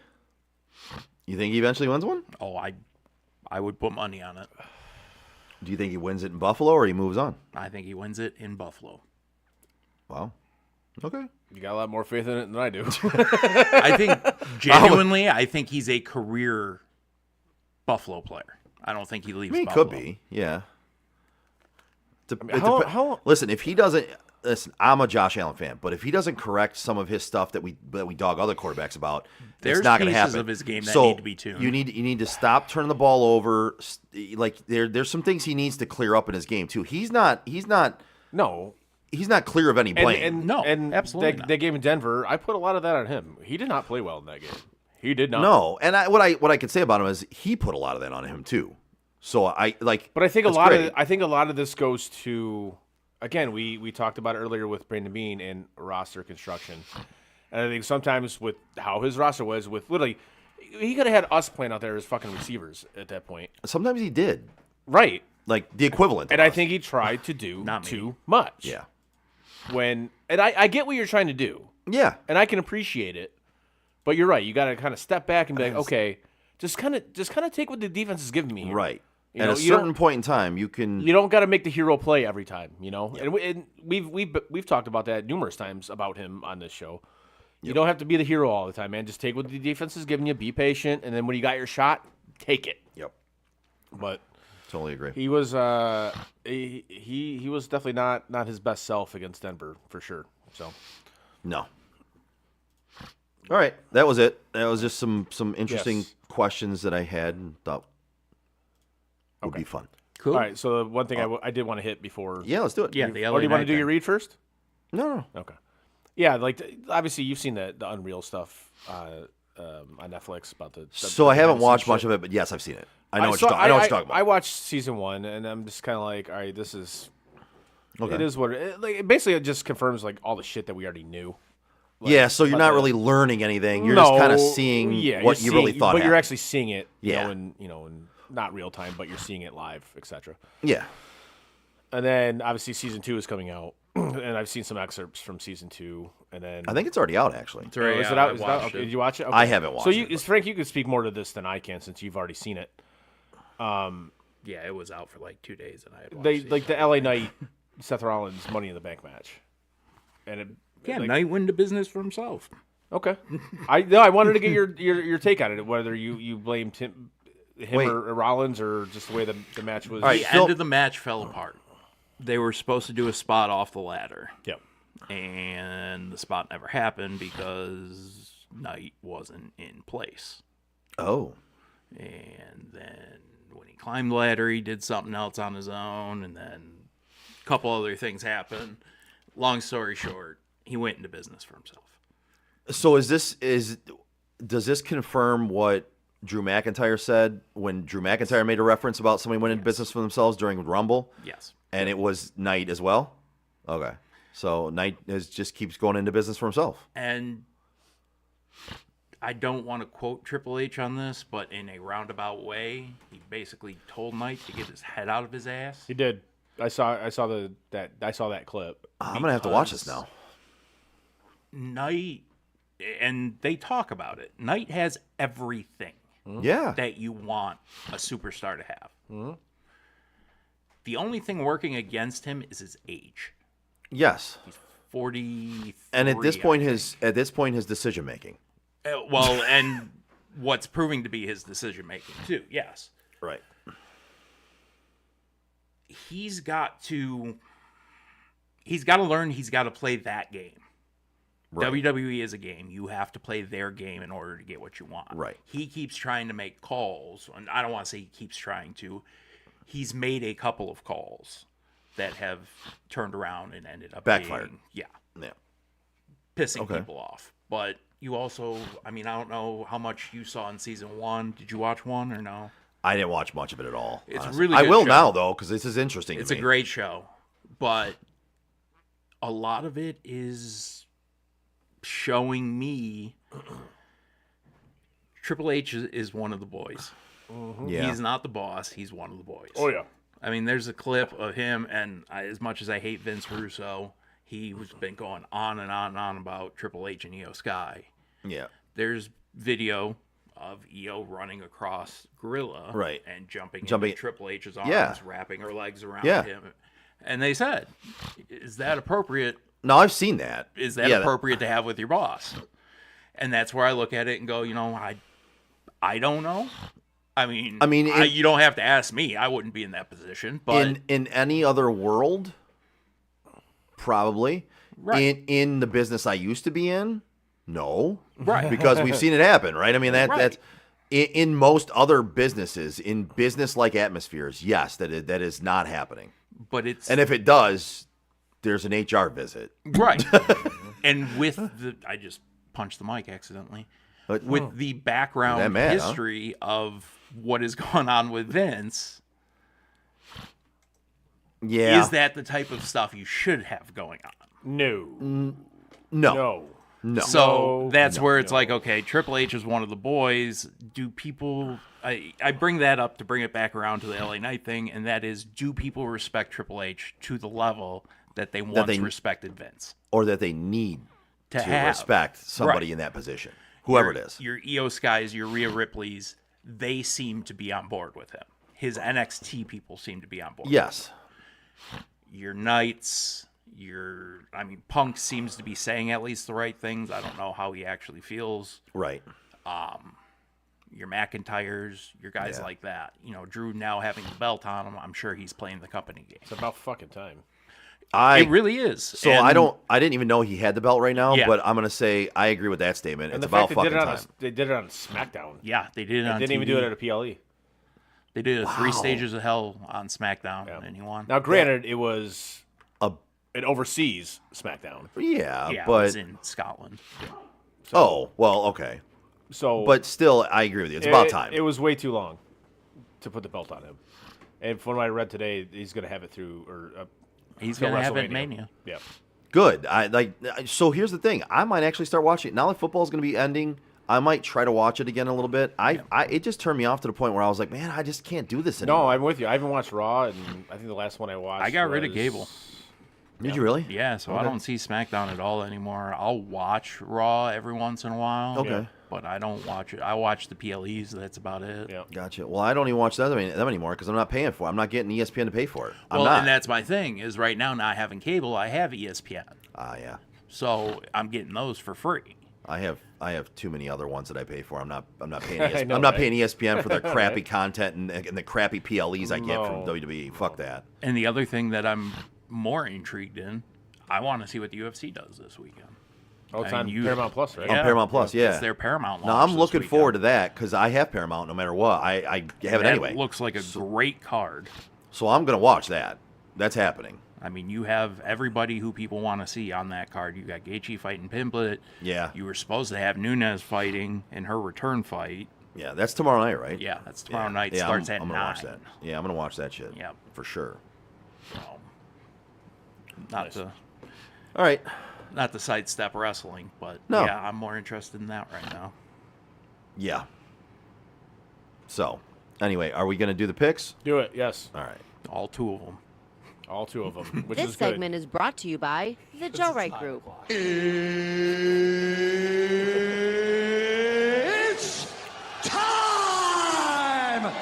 You think he eventually wins one? Oh, I would put money on it. Do you think he wins it in Buffalo or he moves on? I think he wins it in Buffalo. Wow. Okay. You got a lot more faith in it than I do. I think genuinely, I think he's a career Buffalo player. I don't think he leaves. I mean, he Buffalo. could be. Yeah. how- Listen, if he doesn't, listen, I'm a Josh Allen fan, but if he doesn't correct some of his stuff that we dog other quarterbacks about, There's it's not going to pieces happen. of his game that So need to be tuned. You need to stop turning the ball over. Like there's some things he needs to clear up in his game too. He's not no. clear of any blame. And No, and absolutely that, not. that game in Denver, I put a lot of that on him. He did not play well in that game. He did not. No, and what I could say about him is he put a lot of that on him too. So I like. But I think that's a great. lot of this goes to, again, we talked about it earlier with Brandon Beane and roster construction, and I think sometimes with how his roster was, with literally, he could have had us playing out there as fucking receivers at that point, Sometimes he did right? like the equivalent. And of I us. think he tried to do Not me. too much. Yeah. And I get what you're trying to do, Yeah. and I can appreciate it, but you're right. You got to kind of step back and be like, okay, just kind of take what the defense is giving me here. Right. You At know, a you don't- certain point in time, you can. You don't got to make the hero play every time, you know. And we've talked about that numerous times about him on this show. You don't have to be the hero all the time, man. Just take what the defense is giving you. Be patient, and then when you got your shot, take it. Yep. But Totally agree. he was he was definitely not his best self against Denver for sure. So No. All right, that was it. That was just some interesting Yes. questions that I had and thought would be fun. Cool. all right. So the one thing I did want to hit before. Yeah, let's do it. Yeah, the LA Or do you want to Knight do your thing. read first? No. Okay. Yeah, like obviously you've seen the Unreal stuff on Netflix about the. So I haven't watched much of it, but yes, I've seen it. I know what you're talking about. I watched season 1, and I'm just kind of like, all right, this is. Okay. It is what it basically it just confirms like all the shit that we already knew. Like, Yeah, so you're about not the- really learning anything. You're just kind of seeing what you really thought but you're happened. actually seeing it. Yeah. in not real time, but you're seeing it live, etc. Yeah. And then obviously season 2 is coming out, and I've seen some excerpts from season 2, and then I think it's already out, actually. It's already is out. it out? I Is it out? watched Okay, it. did you watch it? I haven't watched So it, Frank, you could speak more to this than I can since you've already seen it. Yeah, it was out for like 2 days, and I had watched They it. like the LA Knight, Seth Rollins Money in the Bank match, and it, Yeah, like, Knight went into business for himself. Okay, I wanted to get your take on it, whether you blamed him Wait. or Rollins or just the way the match was. All right, The Phil- end of the match fell apart. They were supposed to do a spot off the ladder, Yep. and the spot never happened because Knight wasn't in place. Oh. And then when he climbed the ladder, he did something else on his own, and then a couple other things happened. Long story short, he went into business for himself. So does this confirm what Drew McIntyre said when Drew McIntyre made a reference about somebody went into business for themselves during Rumble? Yes. And it was Knight as well? Okay. So Knight just keeps going into business for himself. And I don't want to quote Triple H on this, but in a roundabout way, he basically told Knight to get his head out of his ass. He did. I saw that clip. I'm going to have to watch this now. Knight, and they talk about it. Knight has everything Yeah. that you want a superstar to have. The only thing working against him is his age. Yes. 43. And at this I point think. his decision making. Well, and what's proving to be his decision making too. Yes. Right. He's got to learn he's got to play that game. Right. WWE is a game. You have to play their game in order to get what you want. Right. He keeps trying to make calls, and I don't want to say he keeps trying to. He's made a couple of calls that have turned around and ended up Backfired. Yeah, Yeah. pissing Okay. people off. But you also, I mean, I don't know how much you saw in season 1. Did you watch 1 or no? I didn't watch much of it at all. It's honestly. really I good will show. now though, because this is interesting. It's to a me. great show, but a lot of it is showing me Triple H is one of the boys. Yeah. He's not the boss. He's one of the boys. Oh yeah. I mean, there's a clip of him, and as much as I hate Vince Russo, he's been going on and on and on about Triple H and Io Sky. Yeah. There's video of Io running across Gorilla Right. and jumping Jumping- into Triple H's arms, Yeah. wrapping her legs around Yeah. him. And they said, is that appropriate? No, I've seen that. Is that Yeah, appropriate to have with your boss? And that's where I look at it and go, I don't know. I mean, you don't have to ask me. I wouldn't be in that position. But in any other world, probably. Right. In the business I used to be in, no. Right. Because we've seen it happen, right? I mean Right. that's in most other businesses, in business like atmospheres, yes, that is not happening. but it's And if it does, there's an HR visit. right. And with I just punched the mic accidentally. But With the background That mad, huh? history of what is going on with Vince, yeah. is that the type of stuff you should have going on? No. no. No. So that's No, where it's no. like, okay, Triple H is one of the boys. Do people? I bring that up to bring it back around to the LA Knight thing, and that is, do people respect Triple H to the level that they once respected Vince? Or that they need To to have. respect somebody Right. in that position. Whoever it is. Your Io Skies, your Rhea Ripleys, they seem to be on board with him. his NXT people seem to be on board. Yes. Your Knights, Punk seems to be saying at least the right things. I don't know how he actually feels. Right. Your McIntyres, your guys like that. Drew now having the belt on him, I'm sure he's playing the company game. It's about fucking time. It really is. So I didn't even know he had the belt right now, but I'm going to say I agree with that statement. And it's about fucking time. They did it on SmackDown. Yeah, they did it on They didn't TV. even do it at a PLE. They did 3 stages of hell on SmackDown, and he won. Now, granted, it was an overseas SmackDown. Yeah, but it was in Scotland. Okay. So, but still, I agree with you. It's about time. It was way too long to put the belt on him. And from what I read today, he's going to have it he's going to have it at Mania. Yeah. Good. So here's the thing. I might actually start watching it. Now that football's going to be ending, I might try to watch it again a little bit. It just turned me off to the point where I was like, man, I just can't do this anymore. No, I'm with you. I haven't watched Raw, and I think the last one I watched I got rid of cable. Did you really? Yeah, so I don't see SmackDown at all anymore. I'll watch Raw every once in a while. Okay. But I don't watch it. I watch the PLEs. That's about it. Yeah. Gotcha. Well, I don't even watch them anymore because I'm not paying for it. I'm not getting ESPN to pay for it. I'm Well, not. and that's my thing is right now not having cable, I have ESPN. Yeah. So I'm getting those for free. I have too many other ones that I pay for. I'm not paying I ESPN. know, I'm not right? paying ESPN for the crappy content and the crappy PLEs I get from No. WWE. Fuck that. And the other thing that I'm more intrigued in, I want to see what the UFC does this weekend. Oh, it's I on mean, Paramount Plus, right? On Paramount Plus, yeah. It's their Paramount launch. Now I'm this looking weekend. forward to that because I have Paramount no matter what. I have it That anyway. looks like a great card. So I'm gonna watch that. That's happening. I mean, you have everybody who people want to see on that card. You got Gaethje fighting Pimblett. Yeah. You were supposed to have Nunes fighting in her return fight. Yeah, that's tomorrow night, right? Yeah, that's tomorrow night. Yeah, Starts I'm at gonna 9. watch that. Yeah, I'm gonna watch that shit. Yep. For sure. So, not to All right. not to sidestep wrestling, but No. yeah, I'm more interested in that right now. Yeah. So, anyway, are we gonna do the picks? Do it, yes. All right. All 2 of them. All 2 of them, which This is good. segment is brought to you by the Joe Wright Group. It's time!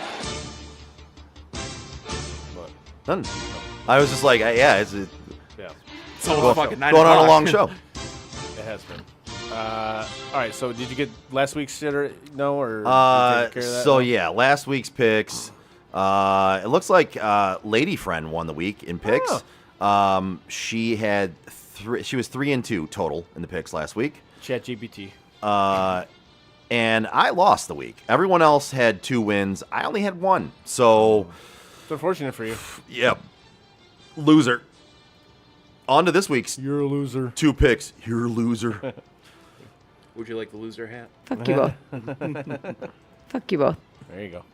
Done. I was just like, yeah, it's Yeah, It's almost fucking 9 going on a o'clock. long show. it has been. All right, so did you get last week's shit or no? Or did you take care of that? So No? yeah, last week's picks. It looks like Lady Friend won the week in picks. She had she was 3-2 total in the picks last week. ChatGPT. And I lost the week. Everyone else had 2 wins. I only had 1. So, It's unfortunate for you. yep, loser. On to this week's You're a loser. 2 picks. You're a loser. Would you like the loser hat? Fuck you both. Fuck you both. There you go.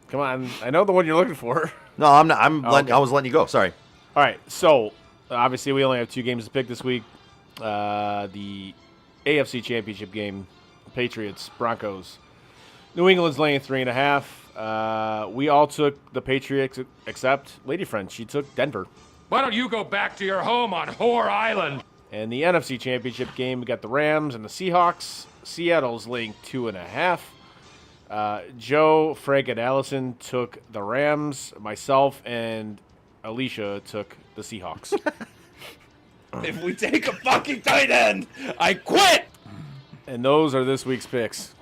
Come on, I know the one you're looking for. No, I'm not. okay. I was letting you go. Sorry. All right, so obviously we only have 2 games to pick this week. The AFC Championship game, Patriots, Broncos. New England's laying 3.5. We all took the Patriots except Lady Friend. She took Denver. Why don't you go back to your home on Whore Island? And the NFC Championship game, we got the Rams and the Seahawks. Seattle's laying 2.5. Joe, Frank, and Allison took the Rams. Myself and Alicia took the Seahawks. If we take a fucking tight end, I quit! And those are this week's picks.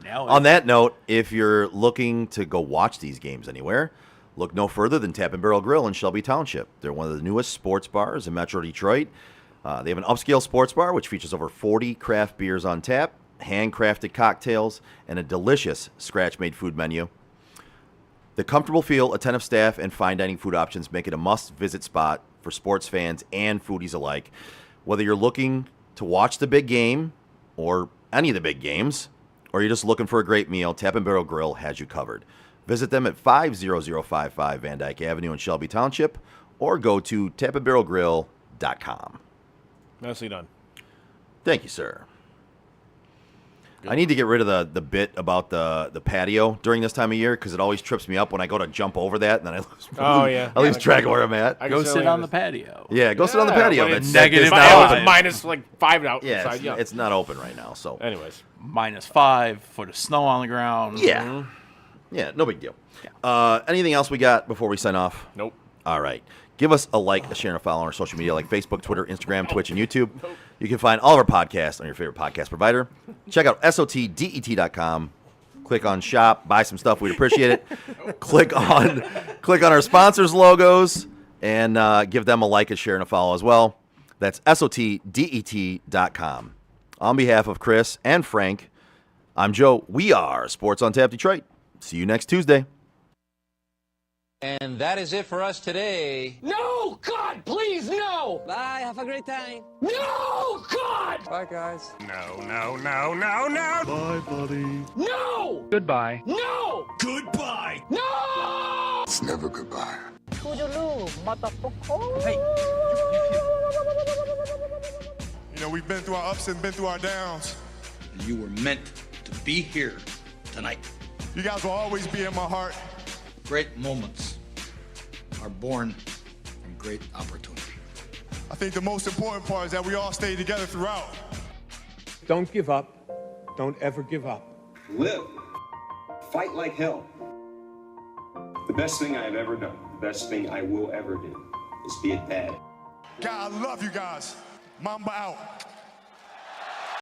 Now On that note, if you're looking to go watch these games anywhere, look no further than Tap and Barrel Grill in Shelby Township. They're one of the newest sports bars in Metro Detroit. They have an upscale sports bar which features over 40 craft beers on tap, handcrafted cocktails, and a delicious scratch-made food menu. The comfortable feel, attentive staff, and fine dining food options make it a must-visit spot for sports fans and foodies alike. Whether you're looking to watch the big game or any of the big games, or you're just looking for a great meal, Tap and Barrel Grill has you covered. Visit them at 50055 Van Dyke Avenue in Shelby Township, or go to tapandbarrelgrill.com. Nicely done. Thank you, sir. I need to get rid of the bit about the patio during this time of year because it always trips me up when I go to jump over that and then I lose track of where I'm at. Go sit on the patio. Yeah, go sit on the patio. It's negative not five. open. minus like 5 outside. Yeah, it's not open right now. So, anyways, -5 foot of snow on the ground. Yeah, yeah, no big deal. Anything else we got before we sign off? Nope. All right. Give us a like, a share, and a follow on our social media like Facebook, Twitter, Instagram, Twitch, and YouTube. You can find all of our podcasts on your favorite podcast provider. Check out SOTDET.com. Click on shop, buy some stuff. We'd appreciate it. click on our sponsors' logos and give them a like, a share, and a follow as well. That's SOTDET.com. On behalf of Chris and Frank, I'm Joe. We are Sports on Tap Detroit. See you next Tuesday. And that is it for us today. No! God, please, no! Bye, have a great time. No! God! Bye, guys. No! Bye, buddy. No! Goodbye. No! Goodbye! No! It's never goodbye. You know, we've been through our ups and been through our downs. You were meant to be here tonight. You guys will always be in my heart. Great moments are born from great opportunity. I think the most important part is that we all stay together throughout. Don't give up. Don't ever give up. Live. Fight like hell. The best thing I have ever done, the best thing I will ever do, is be a dad. God, I love you guys. Mamba out.